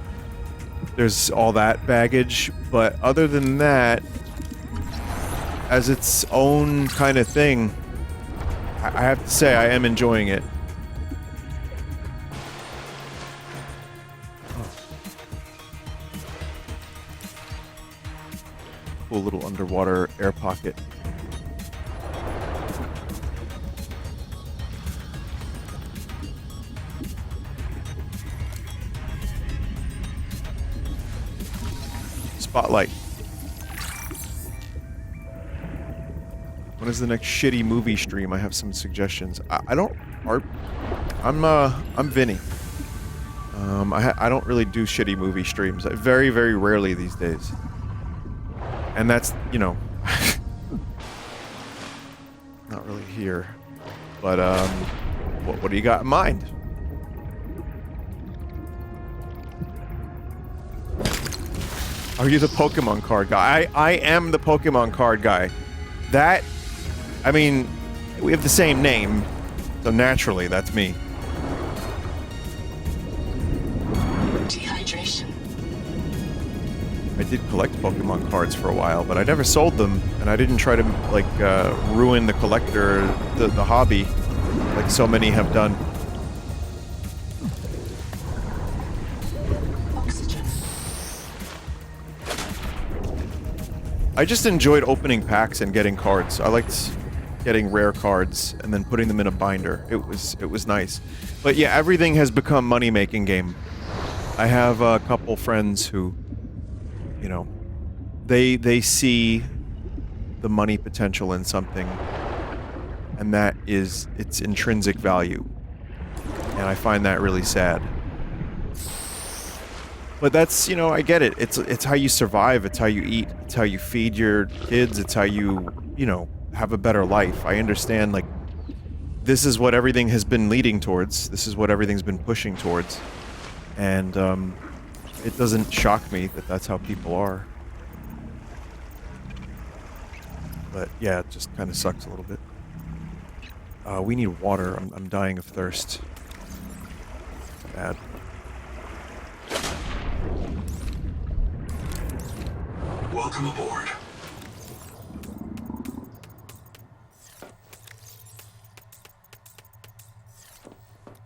there's all that baggage. But other than that, as its own kind of thing, I have to say I am enjoying it. Cool little underwater air pocket. Spotlight. When is the next shitty movie stream? I have some suggestions. I'm Vinny. I don't really do shitty movie streams. Very, very rarely these days. And that's, you know, not really here. But what do you got in mind? Are you the Pokemon card guy? I am the Pokemon card guy. That, I mean, we have the same name, so naturally, that's me. Dehydration. I did collect Pokemon cards for a while, but I never sold them, and I didn't try to, like, ruin the collector, the hobby, like so many have done. I just enjoyed opening packs and getting cards. I liked getting rare cards and then putting them in a binder. It was nice. But yeah, everything has become money-making game. I have a couple friends who, you know, they see the money potential in something, and that is its intrinsic value. And I find that really sad. But that's, you know, I get it. It's how you survive. It's how you eat. It's how you feed your kids. It's how you know, have a better life. I understand, like, this is what everything has been leading towards. This is what everything's been pushing towards. And it doesn't shock me that that's how people are. But yeah, it just kind of sucks a little bit. We need water. I'm dying of thirst. Bad. Welcome aboard.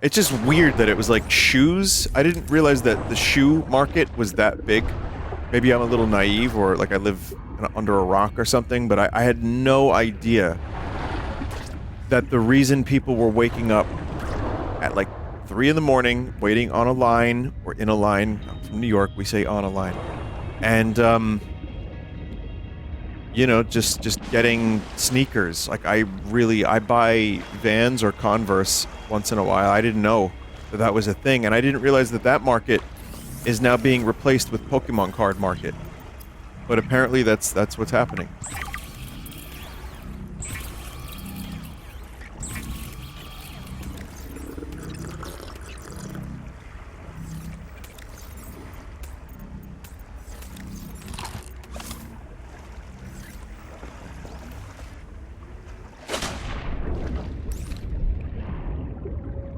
It's just weird that it was like shoes. I didn't realize that the shoe market was that big. Maybe I'm a little naive, or like I live under a rock or something, but I had no idea that the reason people were waking up at like 3 in the morning, waiting on a line, or in a line, I'm from New York, we say on a line, and you know, just getting sneakers. Like I buy Vans or Converse once in a while. I didn't know that that was a thing, and I didn't realize that that market is now being replaced with Pokemon card market. But apparently that's what's happening.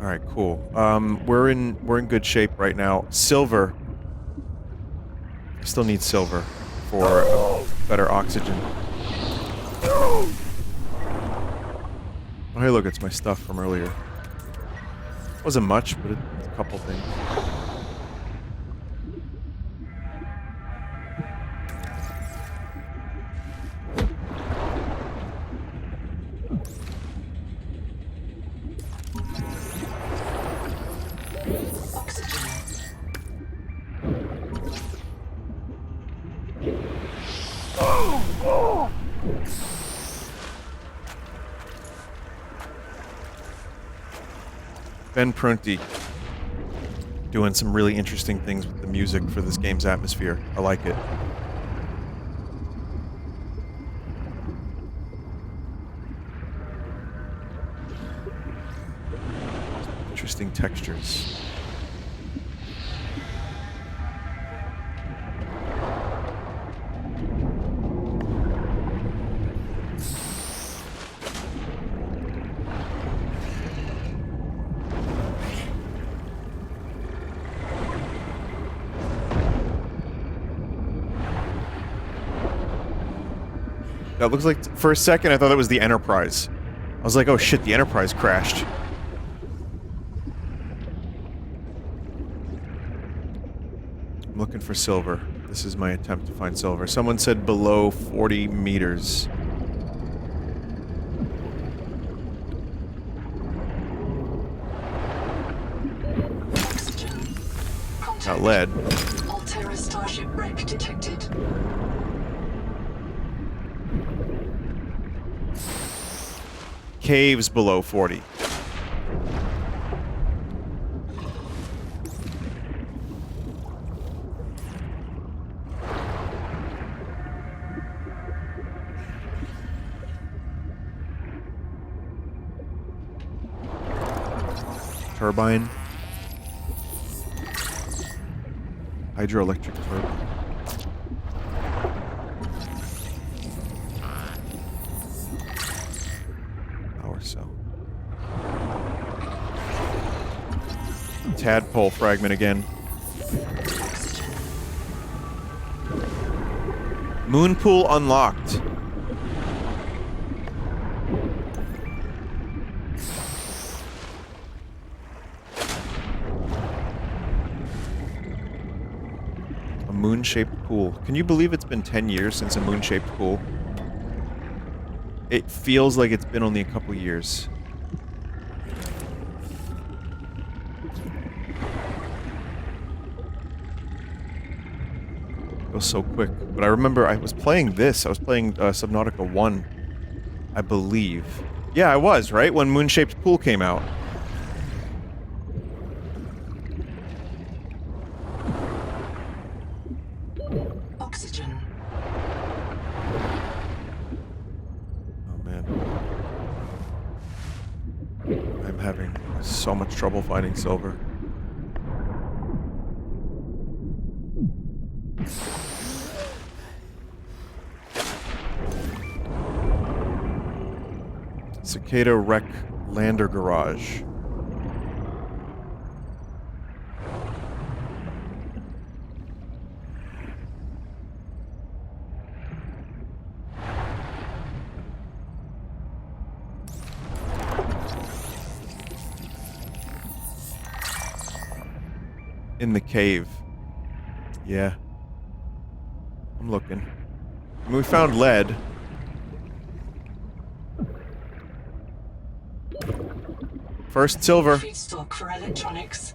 All right, cool. We're in good shape right now. Silver. I still need silver for better oxygen. Oh, hey, look, it's my stuff from earlier. Wasn't much, but it's a couple things. Ben Prunty doing some really interesting things with the music for this game's atmosphere. I like it. Interesting textures. That looks like, for a second, I thought it was the Enterprise. I was like, oh shit, the Enterprise crashed. I'm looking for silver. This is my attempt to find silver. Someone said below 40 meters. Got lead. Altera starship wreck detected. Caves below 40. Turbine. Hydroelectric turbine. Power cell. Tadpole fragment again. Moon pool unlocked. A moon-shaped pool. Can you believe it's been 10 years since a moon-shaped pool? It feels like it's been only a couple years. It was so quick. But I remember I was playing this. I was playing Subnautica 1, I believe. Yeah, I was, right? When Moon-Shaped Pool came out. Oxygen. Oh, man. I'm having so much trouble finding silver. Cicada wreck Lander garage. In the cave. Yeah. I'm looking. I mean, we found lead. First silver. Feedstock for electronics.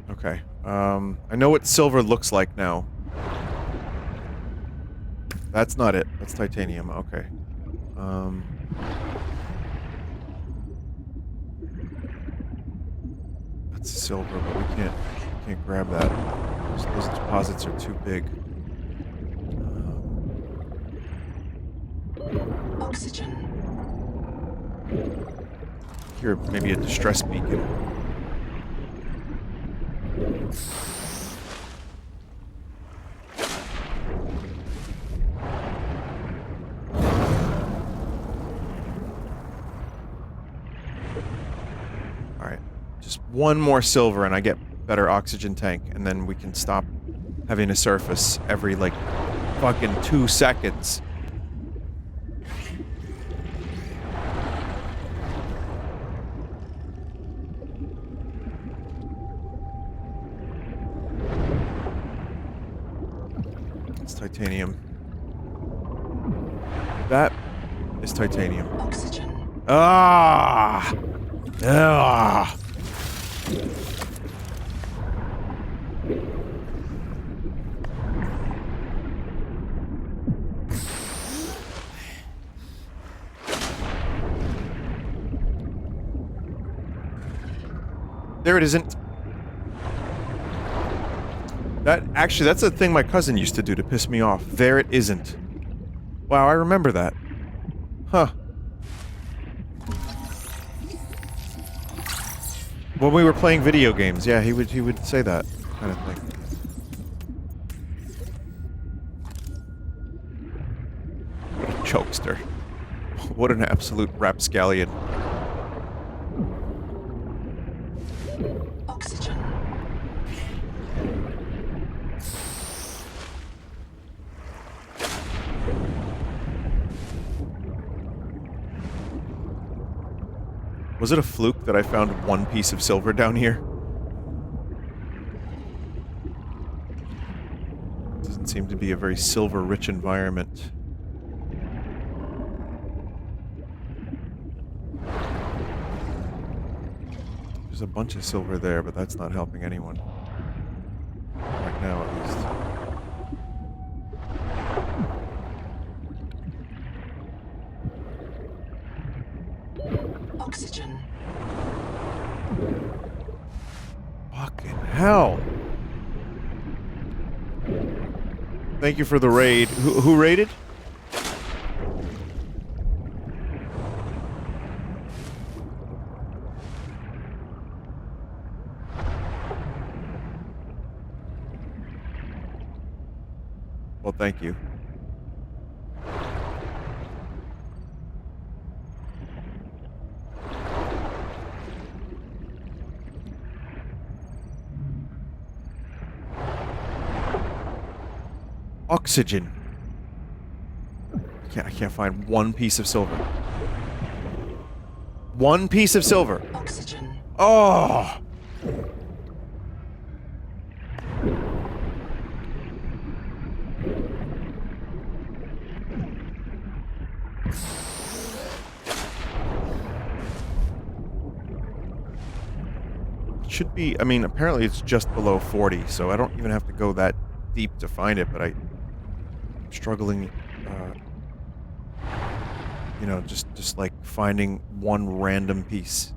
Okay. I know what silver looks like now. That's not it. That's titanium. Okay. That's silver, but we can't grab that. Those deposits are too big. Oxygen. Here, maybe a distress beacon. Alright. Just one more silver and I get better oxygen tank, and then we can stop having to surface every, like, fucking 2 seconds. Titanium. That is titanium. Oxygen. Ah! Ah! There it isn't. Actually, that's a thing my cousin used to do to piss me off. There it isn't. Wow, I remember that. Huh. When we were playing video games, yeah, he would say that kind of thing. What a chokester. What an absolute rapscallion. Oxygen. Was it a fluke that I found one piece of silver down here? Doesn't seem to be a very silver-rich environment. There's a bunch of silver there, but that's not helping anyone. Right now, at least. Oxygen. Fucking hell. Thank you for the raid. Who raided? Well, thank you. Oxygen. I can't find one piece of silver. One piece of silver. Oxygen. Oh! It should be, I mean, apparently it's just below 40, so I don't even have to go that deep to find it, but I'm struggling, you know, just like finding one random piece.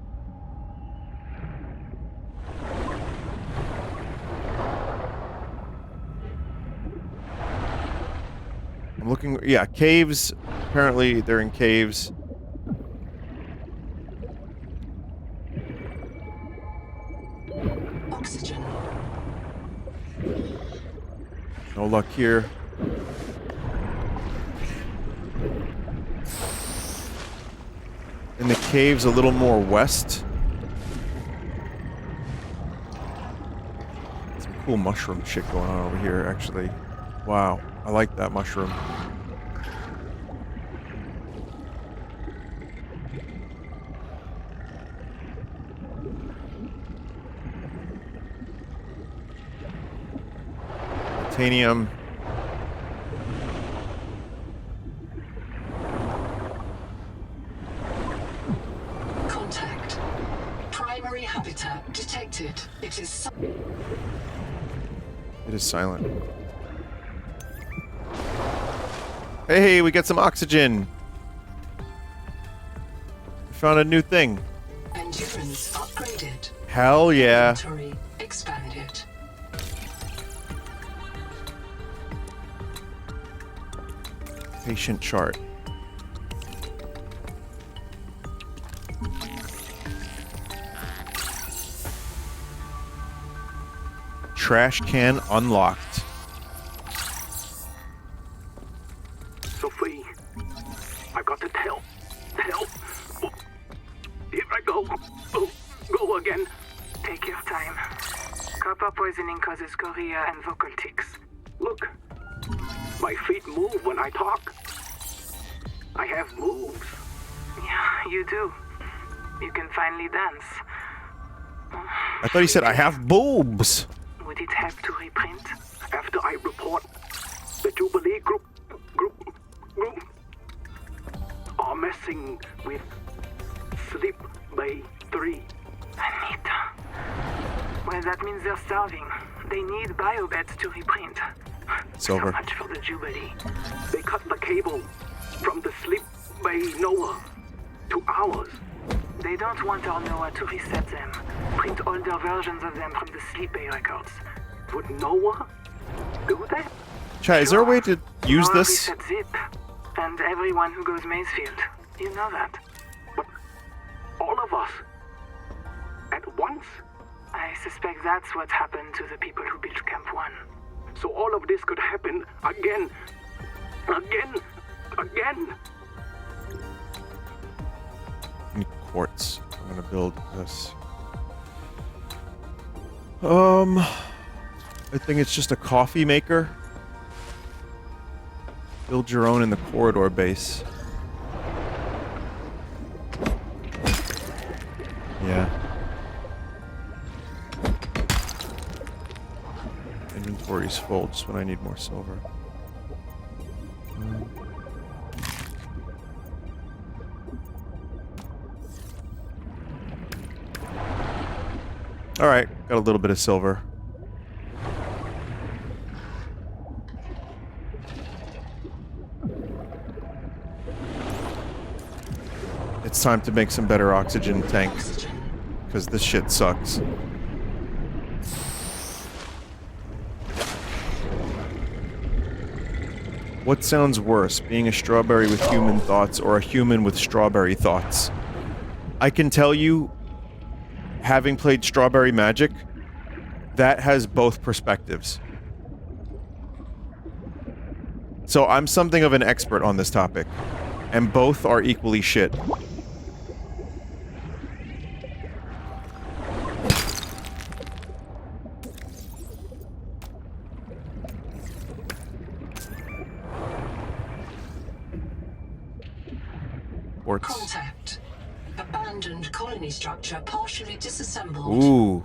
I'm I'm looking. Yeah, caves. Apparently, they're in caves. Oxygen. No luck here. In the caves, a little more west. Some cool mushroom shit going on over here, actually. Wow, I like that mushroom. Titanium. Contact. Primary habitat detected. It is. It is silent. Hey, we get some oxygen. We found a new thing. Endurance upgraded. Hell yeah. Inventory expanded. Patient chart. Trash can unlocked. Sophie, I got to tell. Oh, here I go. Oh, go again. Take your time. Copper poisoning causes chorea and vocal tics. Look, my feet move when I talk. I have moves. Yeah, you do. You can finally dance. I thought he said I have boobs. Would it help to reprint? After I report, the Jubilee group are messing with Sleep Bay 3. Anita. Well, that means they're starving. They need biobeds to reprint. It's over. So much for the Jubilee. They cut the cable from the Sleep Bay Noah to ours. They don't want our Noah to reset them. Print older versions of them from the Sleep Bay records. Would Noah do that? Chat, is there a way to use Noah this? resets Zip. And everyone who goes Maysfield. You know that. But all of us at once? I suspect that's what happened to the people who built Camp 1. So all of this could happen again. I need quartz. I'm gonna build this. I think it's just a coffee maker. Build your own in the corridor base. Yeah. Inventory's full just when I need more silver. Alright, got a little bit of silver. It's time to make some better oxygen tanks. Because this shit sucks. What sounds worse, being a strawberry with human thoughts or a human with strawberry thoughts? I can tell you, having played Strawberry Magic, that has both perspectives. So I'm something of an expert on this topic, and both are equally shit. Contact. Abandoned colony structure partially disassembled. Ooh.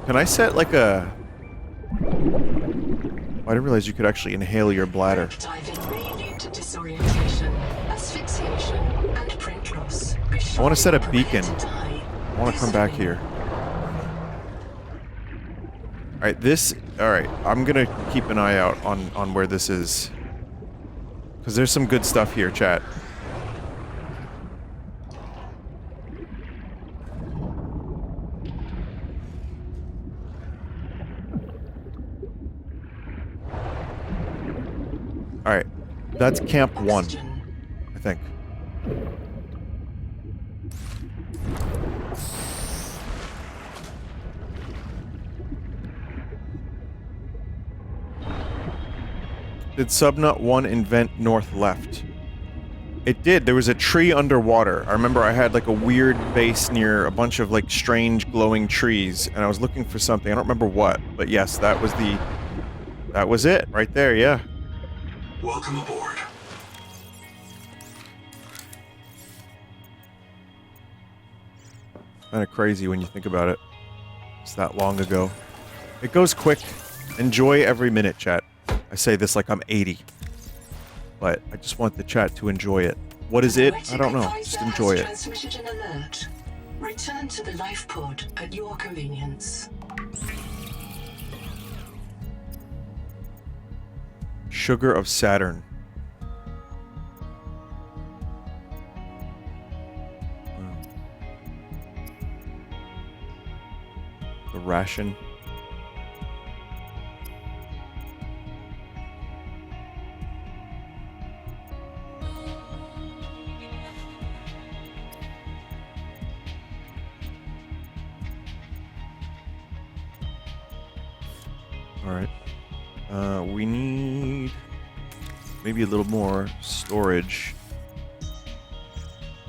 Can I set like a... I didn't realize you could actually inhale your bladder. Diving may lead to disorientation, asphyxiation, and print loss. I want to set a beacon. I want to come back here. Alright, this... Alright, I'm gonna keep an eye out on where this is. Because there's some good stuff here, chat. Alright. That's Camp 1, Oxygen. I think. Did Subnut 1 invent north left? It did. There was a tree underwater. I remember I had like a weird base near a bunch of like strange glowing trees, and I was looking for something. I don't remember what, but yes, that was the... That was it, right there, yeah. Welcome aboard. Kind of crazy when you think about it. It's that long ago. It goes quick. Enjoy every minute, chat. I say this like I'm 80. But I just want the chat to enjoy it. What is it? I don't know. Just enjoy it. Transmitted an alert. Return to the life pod at your convenience. Sugar of Saturn. The ration. Alright. We need maybe a little more storage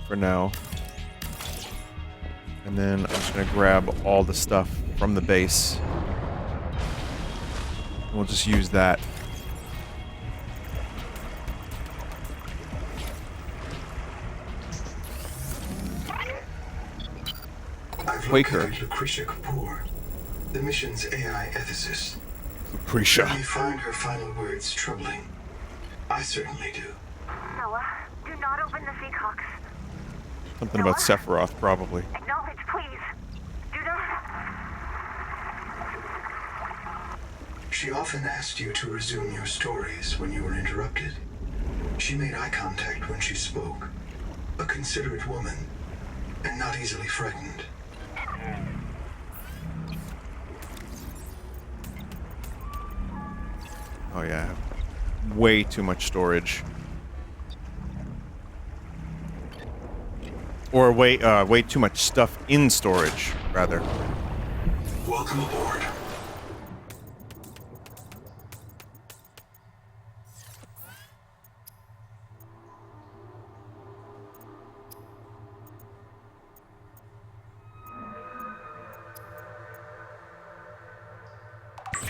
for now. And then I'm just gonna grab all the stuff from the base. And we'll just use that. I've Quaker. located Lucretia Kapoor, the mission's AI ethicist. Lucretia. You find her final words troubling. I certainly do. Noah, do not open the Seahawks. Something about Sephiroth, probably. Acknowledge, please. Do not. She often asked you to resume your stories when you were interrupted. She made eye contact when she spoke. A considerate woman, and not easily frightened. Oh yeah, I have way too much storage. Or way too much stuff in storage, rather. Welcome aboard.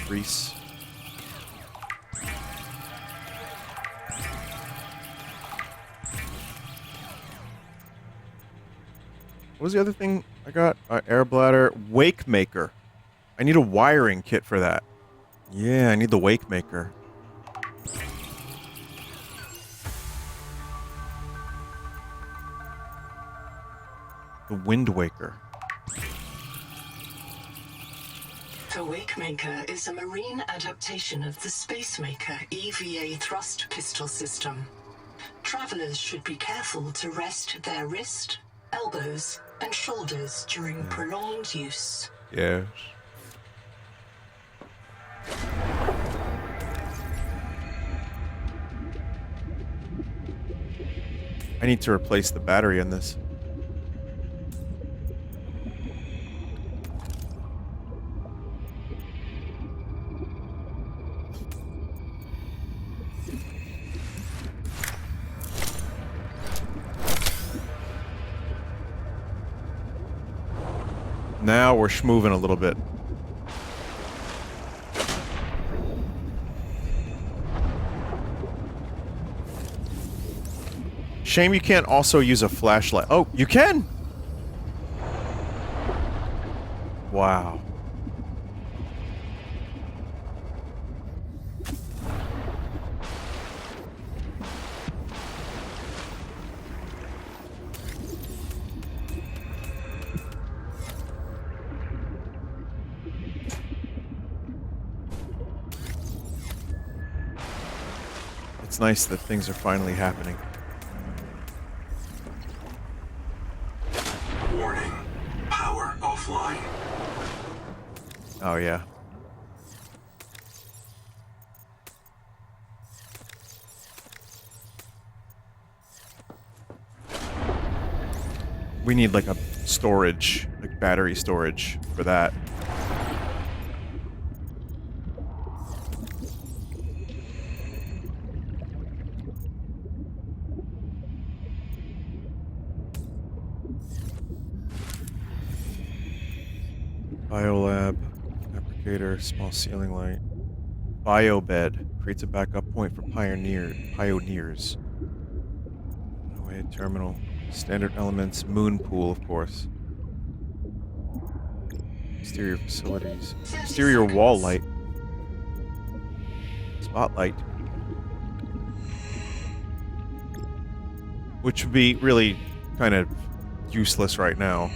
Grease. What was the other thing I got? Air bladder. Wake maker. I need a wiring kit for that. Yeah, I need the wake maker. The wind waker. The Wakemaker is a marine adaptation of the Spacemaker EVA thrust pistol system. Travelers should be careful to rest their wrist, elbows, and shoulders during prolonged use. Yes. I need to replace the battery in this. Now we're schmoovin' a little bit. Shame you can't also use a flashlight. Oh, you can! Wow. It's nice that things are finally happening. Warning. Power offline. Oh, yeah. We need like a storage, like battery storage for that. Biolab, fabricator, small ceiling light. Biobed creates a backup point for pioneers. Away terminal. Standard elements, moon pool, of course. Exterior facilities. Exterior wall light. Spotlight. Which would be really kind of useless right now.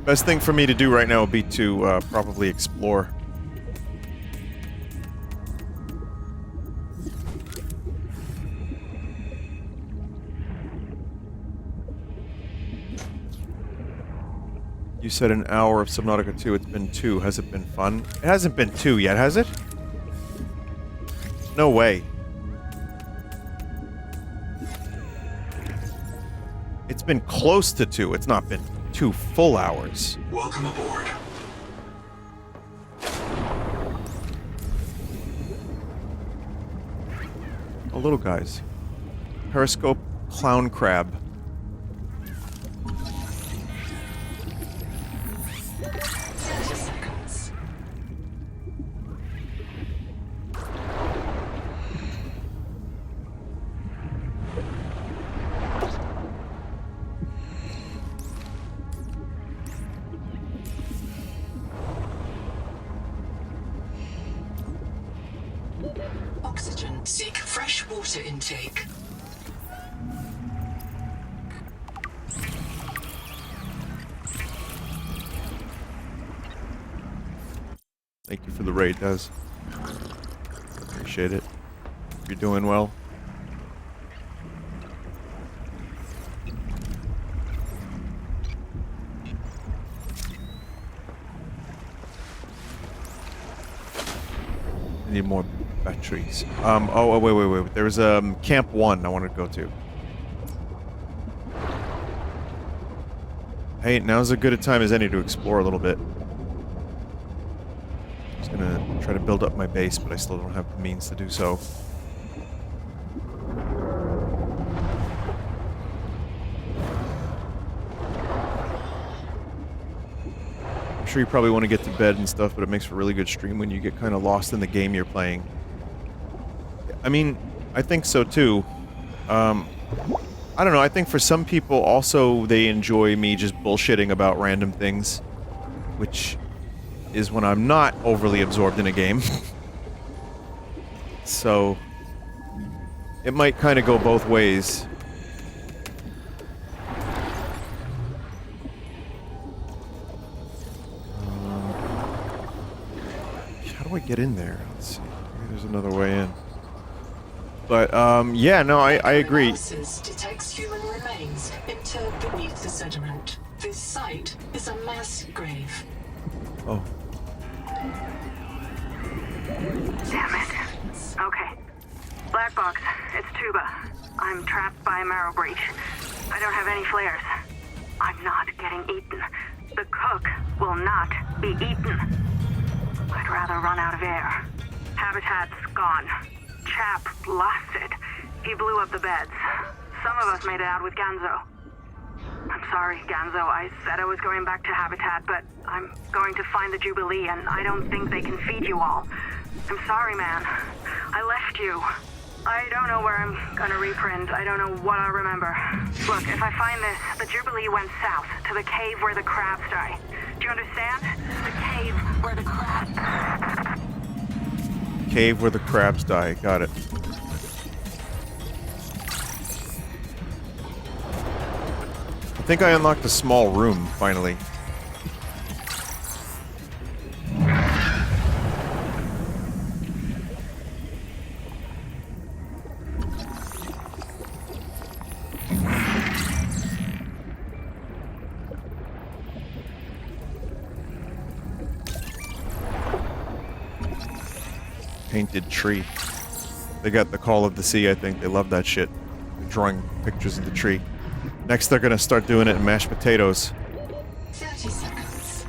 Best thing for me to do right now would be to probably explore. You said an hour of Subnautica 2. It's been 2. Has it been fun? It hasn't been 2 yet, has it? No way. It's been close to 2. It's not been 2 full hours. Welcome aboard. Oh, little guys. Periscope clown crab. 30 seconds. Oxygen. Seek fresh water intake. Thank you for the raid, Des. Appreciate it. You're doing well. I need more batteries. Oh, wait. There's Camp 1 I wanted to go to. Hey, now's as good a time as any to explore a little bit. Just gonna try to build up my base, but I still don't have the means to do so. I'm sure you probably want to get to bed and stuff, but it makes for a really good stream when you get kind of lost in the game you're playing. I mean, I think so too. I don't know, I think for some people also they enjoy me just bullshitting about random things, which is when I'm not overly absorbed in a game. So it might kind of go both ways. How do I get in there? Let's see. Maybe there's another way in. But, yeah, no, I agree. Analysis detects human remains interred beneath the sediment. This site is a mass grave. Oh. Damn it. Okay. Black box, it's Tuba. I'm trapped by a marrow breach. I don't have any flares. I'm not getting eaten. The cook will not be eaten. I'd rather run out of air. Habitat's gone. Chap lost it. He blew up the beds. Some of us made it out with Ganzo. I'm sorry, Ganzo. I said I was going back to Habitat, but I'm going to find the Jubilee, and I don't think they can feed you all. I'm sorry, man. I left you. I don't know where I'm gonna reprint. I don't know what I'll remember. Look, if I find this, the Jubilee went south, to the cave where the crabs die. Do you understand? The cave where the crabs... Cave where the crabs die. Got it. I think I unlocked a small room, finally. Painted tree. They got the call of the sea, I think. They love that shit. They're drawing pictures of the tree. Next, they're gonna start doing it in mashed potatoes. 30 seconds.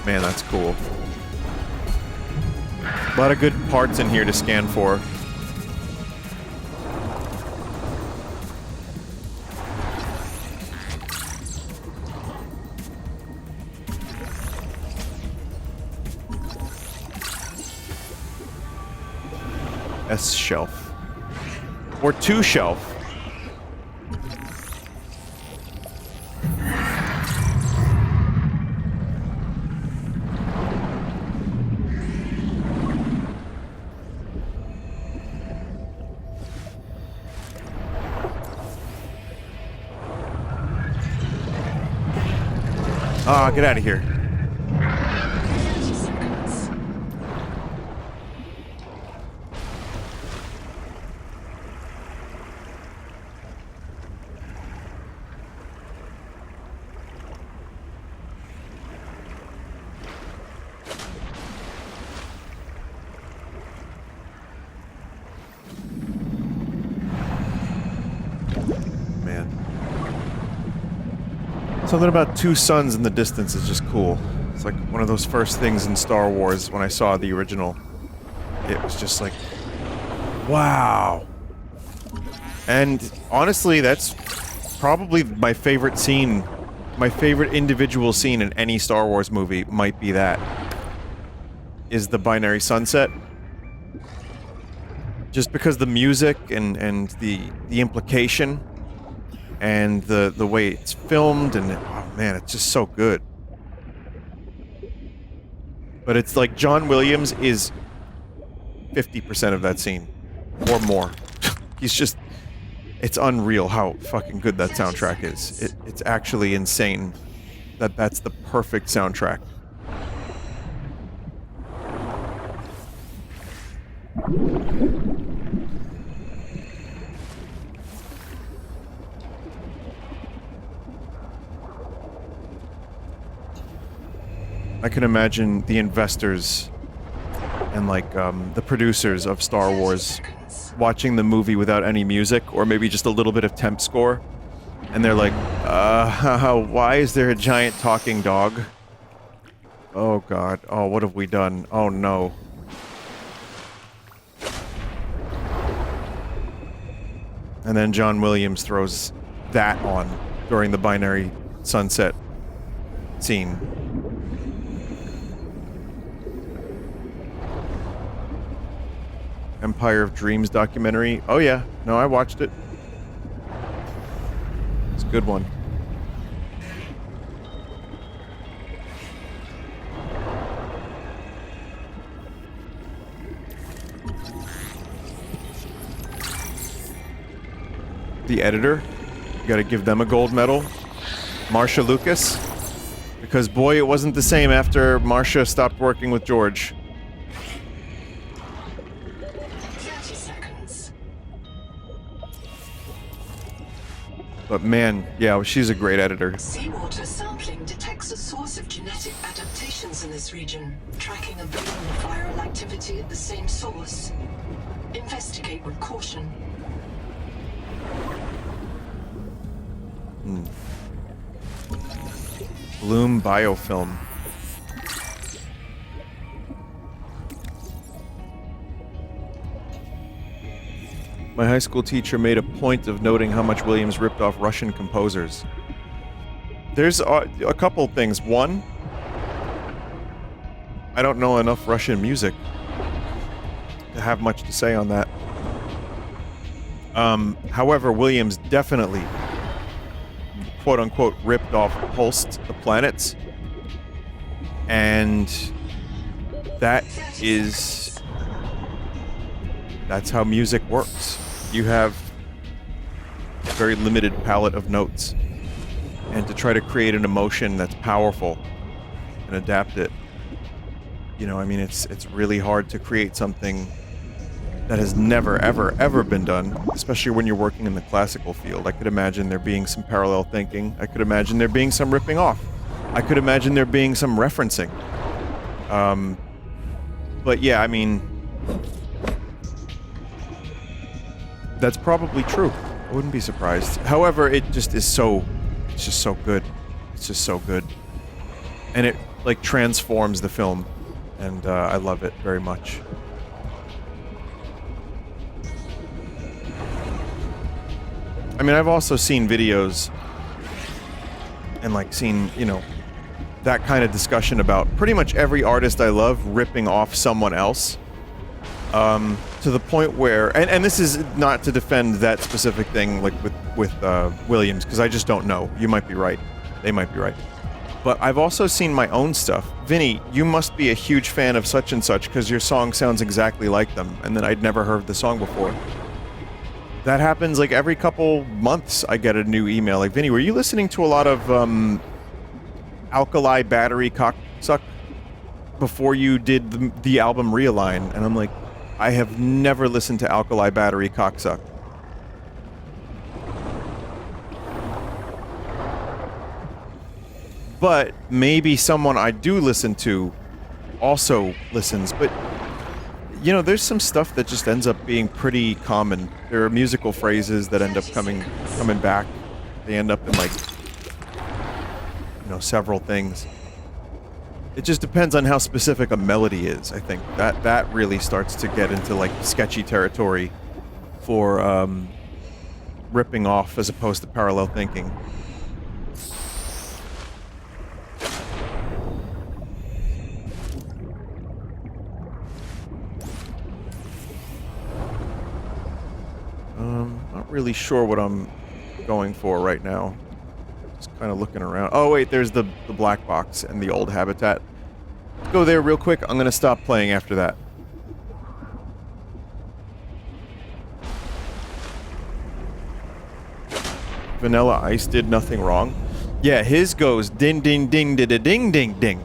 Man, that's cool. A lot of good parts in here to scan for. S shelf. Or 2 shelf. Ah, get out of here. 30 seconds. Man. Something about 2 suns in the distance is just cool. It's like one of those first things in Star Wars when I saw the original. It was just like, wow. And honestly, that's probably my favorite scene. My favorite individual scene in any Star Wars movie might be that. Is the binary sunset. Just because the music and the implication and the way it's filmed, and oh man, it's just so good. But it's like John Williams is 50% of that scene or more. He's just, it's unreal how fucking good that soundtrack is. It's actually insane that that's the perfect soundtrack. I can imagine the investors and like the producers of Star Wars watching the movie without any music or maybe just a little bit of temp score, and they're like, why is there a giant talking dog? Oh god, oh what have we done? Oh no. And then John Williams throws that on during the binary sunset scene. Empire of Dreams documentary. Oh yeah, no, I watched it. It's a good one. The editor, you gotta give them a gold medal. Marsha Lucas, because boy, it wasn't the same after Marsha stopped working with George. 30 seconds. But man, yeah, she's a great editor. Seawater sampling detects a source of genetic adaptations in this region, tracking a beam of viral activity at the same source. Investigate with caution. Bloom biofilm. My high school teacher made a point of noting how much Williams ripped off Russian composers. There's a couple things. One, I don't know enough Russian music to have much to say on that. However, Williams definitely, quote-unquote, ripped off Pulsed the Planets. And that's how music works. You have a very limited palette of notes. And to try to create an emotion that's powerful and adapt it You know, I mean, it's really hard to create something that has never, ever, ever been done, especially when you're working in the classical field. I could imagine there being some parallel thinking. I could imagine there being some ripping off. I could imagine there being some referencing. But yeah, I mean, that's probably true. I wouldn't be surprised. However, it just is so, it's just so good. It's just so good. And it, like, transforms the film. And I love it very much. I mean, I've also seen videos and, like, seen, you know, that kind of discussion about pretty much every artist I love ripping off someone else. To the point where, and this is not to defend that specific thing, like with Williams, because I just don't know. You might be right. They might be right. But I've also seen my own stuff. Vinny, you must be a huge fan of such and such because your song sounds exactly like them, and then I'd never heard the song before. That happens like every couple months. I get a new email like, Vinny, were you listening to a lot of Alkali Battery Cocksuck before you did the album Realign? And I'm like, I have never listened to Alkali Battery Cocksuck. But maybe someone I do listen to also listens. But, you know, there's some stuff that just ends up being pretty common. There are musical phrases that end up coming back. They end up in, like, you know, several things. It just depends on how specific a melody is, I think. That really starts to get into, like, sketchy territory for ripping off as opposed to parallel thinking. Not really sure what I'm going for right now. Just kind of looking around. Oh wait, there's the black box and the old habitat. Let's go there real quick. I'm gonna stop playing after that. Vanilla Ice did nothing wrong. Yeah, his goes ding ding ding da da ding ding ding.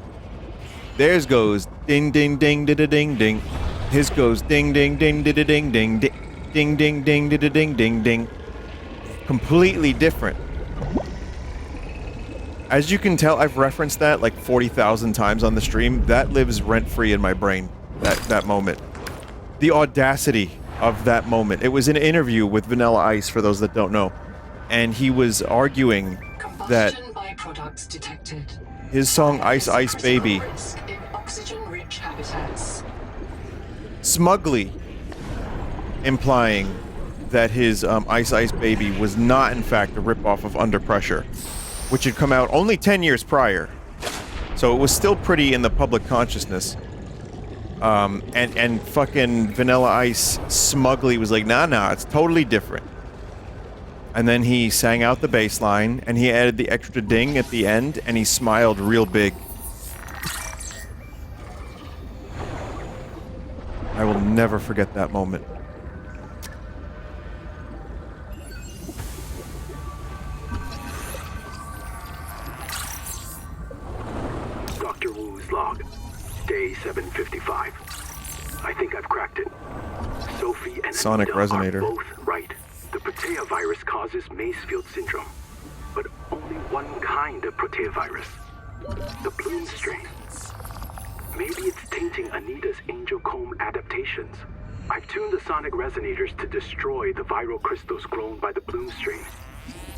Theirs goes ding ding ding da da ding ding. His goes ding ding ding da da ding ding ding. Ding ding ding da da ding ding ding. Completely different. As you can tell, I've referenced that like 40,000 times on the stream. That lives rent-free in my brain. That moment. The audacity of that moment. It was an interview with Vanilla Ice, for those that don't know. And he was arguing that byproducts detected. His song Ice Ice Baby In oxygen-rich habitats. smugly implying that his Ice Ice Baby was not in fact a ripoff of Under Pressure, which had come out only 10 years prior. So it was still pretty in the public consciousness. And fucking Vanilla Ice smugly was like, nah, it's totally different. And then he sang out the bass line, and he added the extra ding at the end, and he smiled real big. I will never forget that moment. Dr. Wu's log. Day 755. I think I've cracked it. Sophie and Sonic Anita Resonator. are both right. The Protea virus causes Macefield syndrome, but only one kind of Protea virus. The Bloom strain. Maybe it's tainting Anita's Angel Comb adaptations. I've tuned the sonic resonators to destroy the viral crystals grown by the Bloom strain.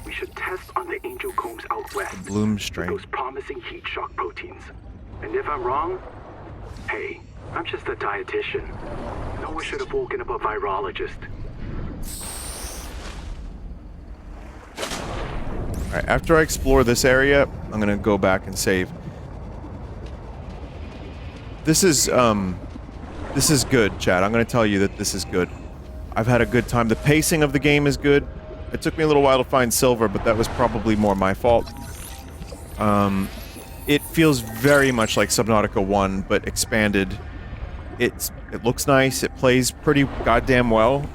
We should test on the Angel Combs out west. Bloom strain. With those promising heat shock proteins. And if I'm wrong, hey, I'm just a dietitian. No one should have woken up a virologist. Alright, after I explore this area, I'm gonna go back and save. This is good, Chad. I'm gonna tell you that this is good. I've had a good time. The pacing of the game is good. It took me a little while to find silver, but that was probably more my fault. It feels very much like Subnautica 1, but expanded. It looks nice. It plays pretty goddamn well.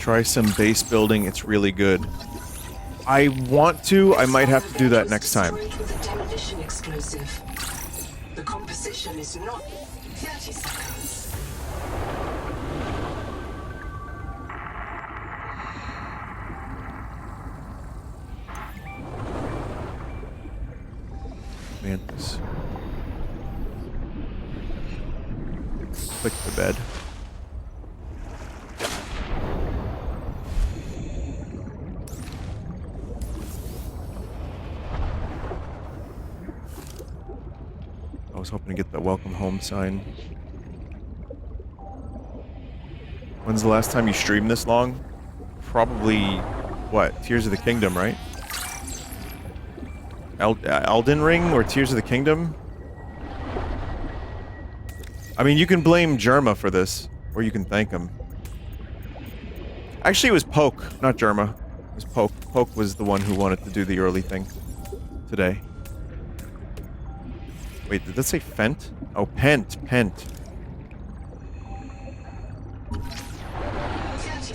Try some base building. It's really good. I want to. I might have to do that next time. With a demolition explosive. The composition is not 30 seconds. Mantis. Click the bed. I was hoping to get that welcome home sign. When's the last time you streamed this long? Probably, what, Tears of the Kingdom, right? Elden Ring or Tears of the Kingdom? I mean, you can blame Germa for this, or you can thank him. Actually, it was Poke, not Germa. It was Poke. Poke was the one who wanted to do the early thing today. Wait, did that say Fent? Oh, Pent. 30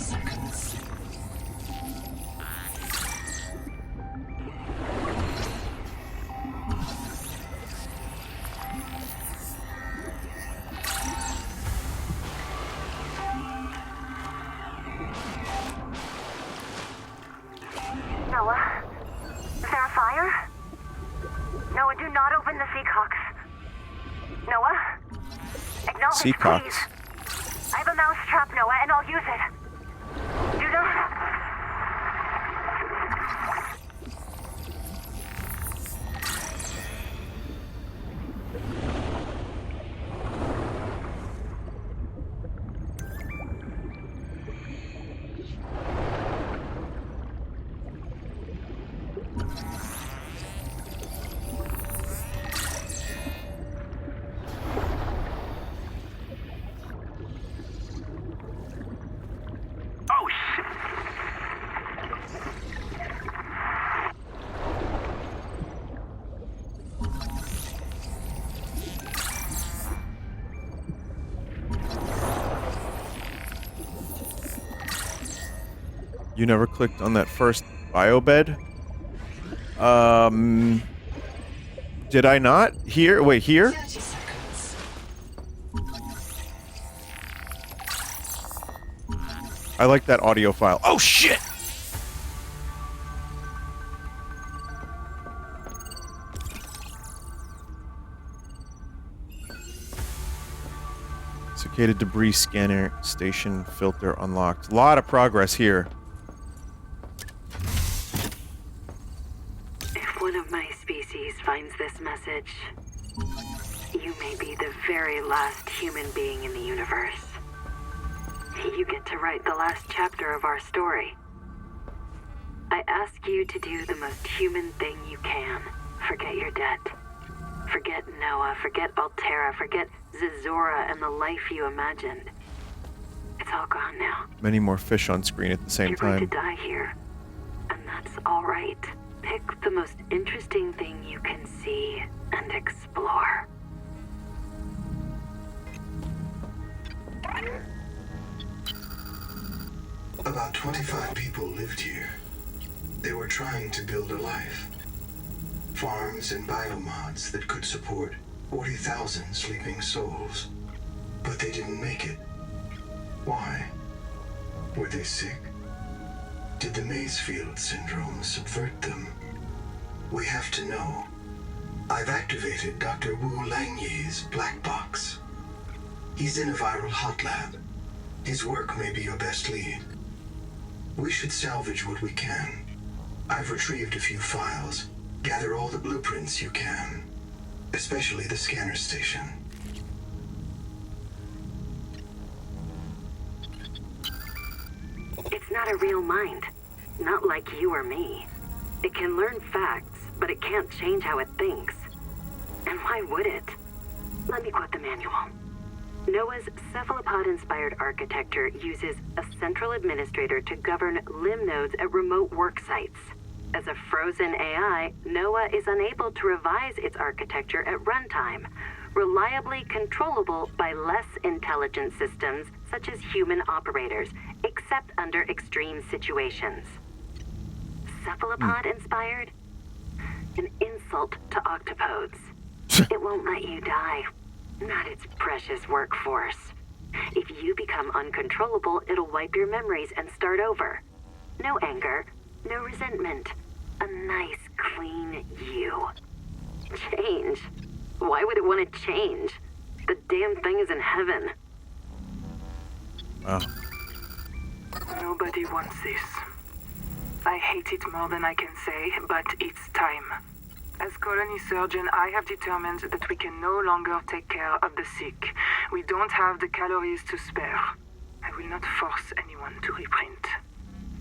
seconds. Noah? Is there a fire? Noah, do not open the Seacocks. Noah? Acknowledge, Seacocks. please. I have a mouse trap, Noah, and I'll use it. Do not... You never clicked on that first bio bed? Did I not? Here? Wait, here? 30 seconds. I like that audio file. Oh, shit! Cicada debris scanner station filter unlocked. A lot of progress here. If one of my species finds this message, you may be the very last human being in the universe. You get to write the last chapter of our story. I ask you to do the most human thing you can. Forget your debt. Forget Noah, forget Altera, forget Zazora and the life you imagined. It's all gone now. Many more fish on screen at the same You're going time. to die here, and that's all right. Pick the most interesting thing you can see and explore. About 25 people lived here. They were trying to build a life. Farms and biomods that could support 40,000 sleeping souls. But they didn't make it. Why? Were they sick? Did the Mazefield syndrome subvert them? We have to know. I've activated Dr. Wu Langyi's black box. He's in a viral hot lab. His work may be your best lead. We should salvage what we can. I've retrieved a few files. Gather all the blueprints you can, especially the scanner station. It's not a real mind. Not like you or me. It can learn facts, but it can't change how it thinks. And why would it? Let me quote the manual. Noah's cephalopod-inspired architecture uses a central administrator to govern limb nodes at remote work sites. As a frozen AI, Noah is unable to revise its architecture at runtime, reliably controllable by less intelligent systems such as human operators, except under extreme situations. Cephalopod inspired? An insult to octopodes. It won't let you die. Not its precious workforce. If you become uncontrollable, it'll wipe your memories and start over. No anger, no resentment. A nice, clean you. Change? Why would it want to change? The damn thing is in heaven. Wow. Nobody wants this. I hate it more than I can say, but it's time. As colony surgeon, I have determined that we can no longer take care of the sick. We don't have the calories to spare. I will not force anyone to reprint.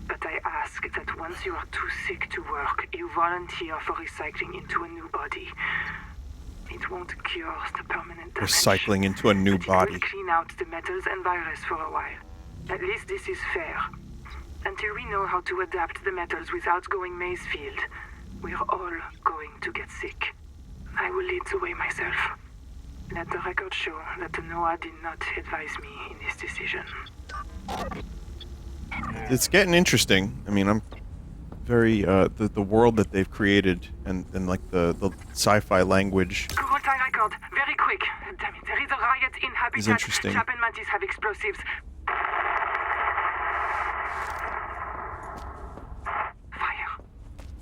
But I ask that once you are too sick to work, you volunteer for recycling into a new body. It won't cure the permanent damage. Recycling into a new body. It will clean out the metals and virus for a while. At least this is fair. Until we know how to adapt the metals without going Mazefield, we're all going to get sick. I will lead the way myself. Let the record show that Noah did not advise me in this decision. It's getting interesting. I mean, I'm very, the world that they've created and like the sci-fi language. Kurultai record, very quick. Damn it, there is a riot in Habitat. Is interesting. Chap and Mantis have explosives. Fire.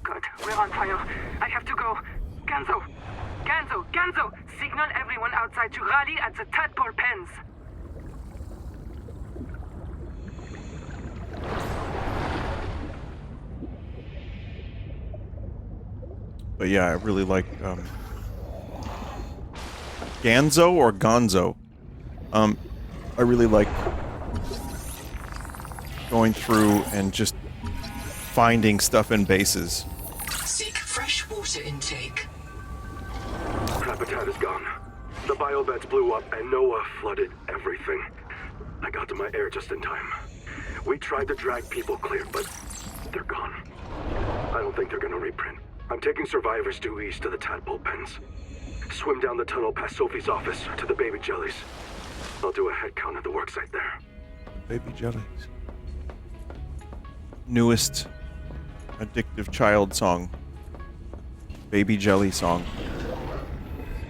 God, we're on fire. I have to go. Ganzo! Ganzo! Ganzo! Signal everyone outside to rally at the tadpole pens. But yeah, I really like Ganzo or Gonzo. I really like going through and just finding stuff in bases. Seek fresh water intake. Habitat is gone. The biobeds blew up and Noah flooded everything. I got to my air just in time. We tried to drag people clear, but they're gone. I don't think they're gonna reprint. I'm taking survivors due east to the tadpole pens. Swim down the tunnel past Sophie's office to the baby jellies. I'll do a head count at the worksite there. Baby jellies. Newest addictive child song. Baby jelly song.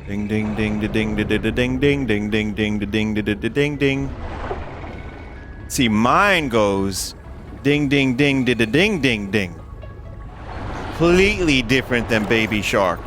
Ding ding ding da ding da da da ding ding ding ding ding da ding da da da ding ding. See, mine goes ding ding ding da da ding ding ding. Completely different than Baby Shark.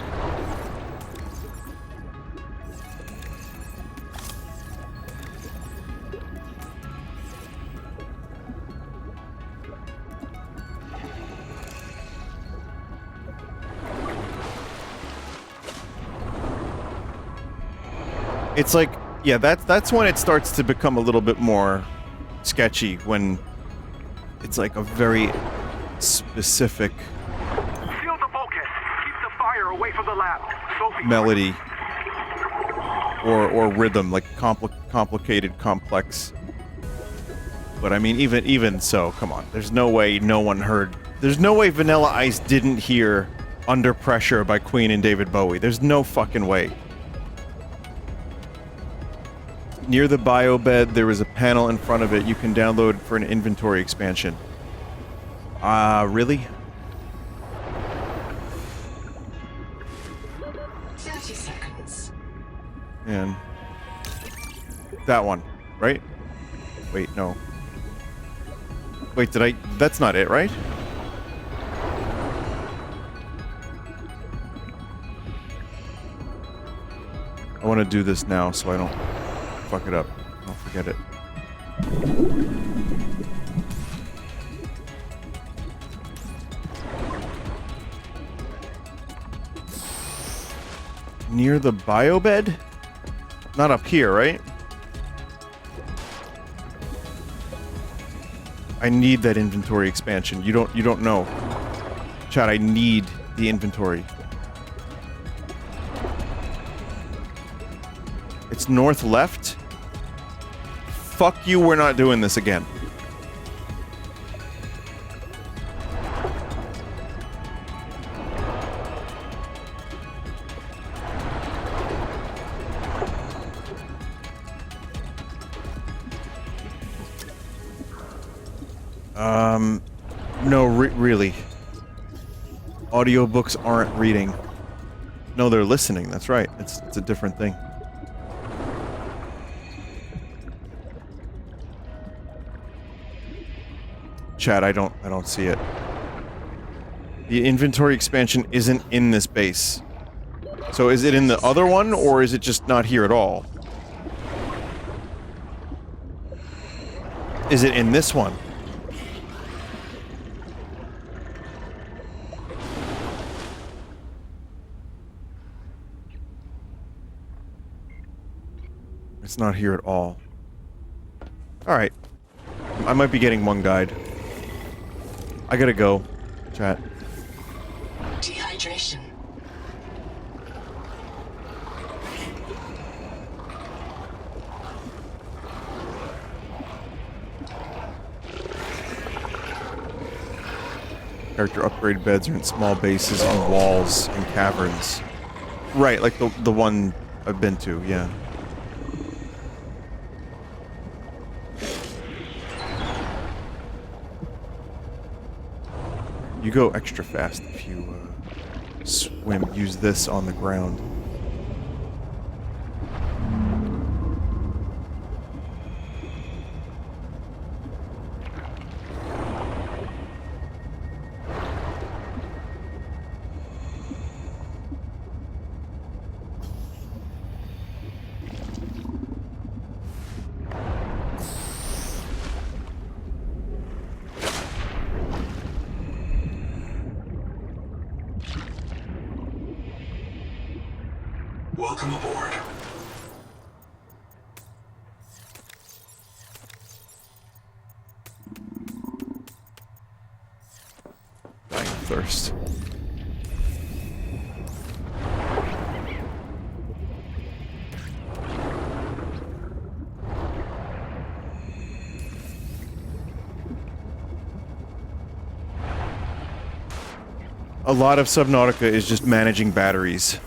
It's like, yeah, that's when it starts to become a little bit more sketchy, when it's like a very specific Seal the bulkhead. Keep the fire away from the lab. Sophie. melody or rhythm, like complicated, complex. But I mean, even so, come on. There's no way no one heard. There's no way Vanilla Ice didn't hear Under Pressure by Queen and David Bowie. There's no fucking way. Near the biobed, there is a panel in front of it you can download for an inventory expansion. Really? 30 seconds. And that one, right? Wait, no. Wait, did I? That's not it, right? I want to do this now so I don't fuck it up. Don't forget it. Near the biobed? Not up here, right? I need that inventory expansion. You don't know. Chad, I need the inventory. It's north left? Fuck you, we're not doing this again. No, really. Audiobooks aren't reading. No, they're listening. That's right. It's a different thing. Chat, I don't see it. The inventory expansion isn't in this base. So is it in the other one, or is it just not here at all? Is it in this one? It's not here at all. Alright. I might be getting one guide. I gotta go, chat. Dehydration. Character upgrade beds are in small bases on walls and caverns. Right, like the one I've been to, yeah. You go extra fast if you swim. Use this on the ground. Welcome aboard. Dying of thirst. A lot of Subnautica is just managing batteries.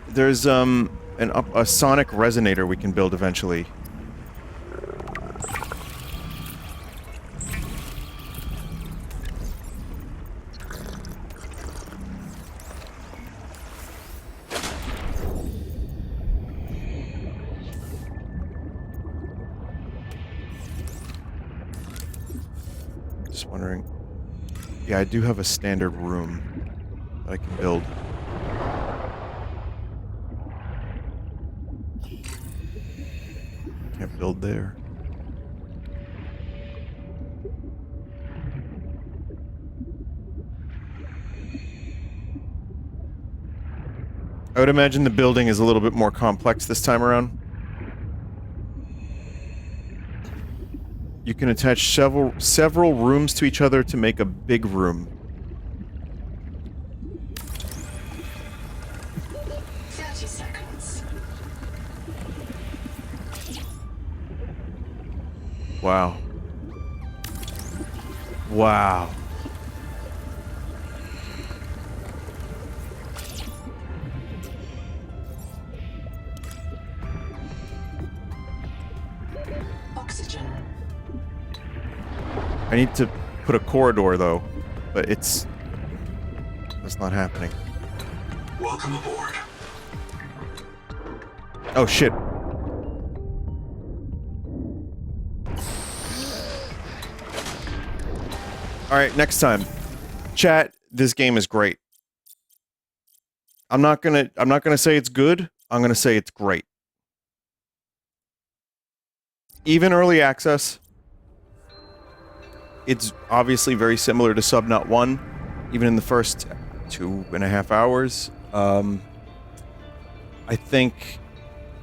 There's a sonic resonator we can build eventually. Just wondering. Yeah, I do have a standard room that I can build. Can't build there. I would imagine the building is a little bit more complex this time around. You can attach several rooms to each other to make a big room. 30 seconds. Wow. Wow. Oxygen. I need to put a corridor though, but that's not happening. Welcome aboard. Oh shit. Alright, next time. Chat, this game is great. I'm not gonna say it's good, I'm gonna say it's great. Even early access, it's obviously very similar to Subnaut 1, even in the first 2.5 hours. I think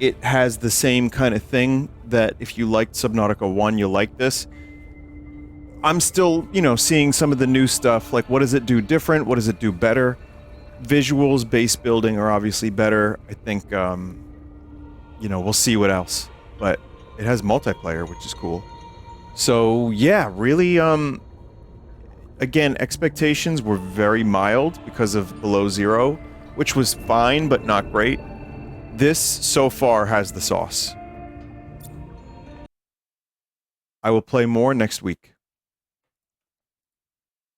it has the same kind of thing that if you liked Subnautica 1, you'll like this. I'm still, seeing some of the new stuff, like what does it do different, what does it do better? Visuals, base building are obviously better. I think, we'll see what else. But it has multiplayer, which is cool. So, yeah, really, again, expectations were very mild because of Below Zero, which was fine, but not great. This, so far, has the sauce. I will play more next week.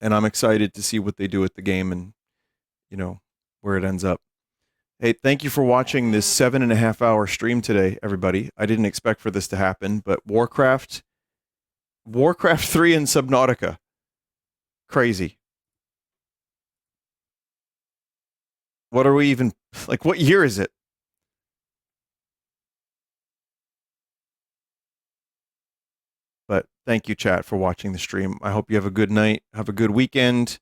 And I'm excited to see what they do with the game and, where it ends up. Hey, thank you for watching this 7.5-hour stream today, everybody. I didn't expect for this to happen, but Warcraft 3 and Subnautica. Crazy. What are we even, what year is it? But thank you, chat, for watching the stream. I hope you have a good night, have a good weekend,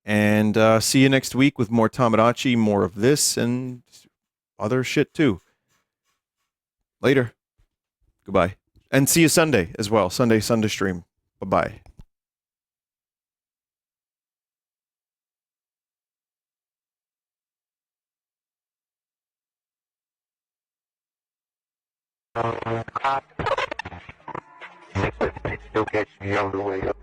and see you next week with more Tamagotchi, more of this, and other shit too. Later. Goodbye. And see you Sunday as well. Sunday stream. Bye-bye. Still catch me on the way up.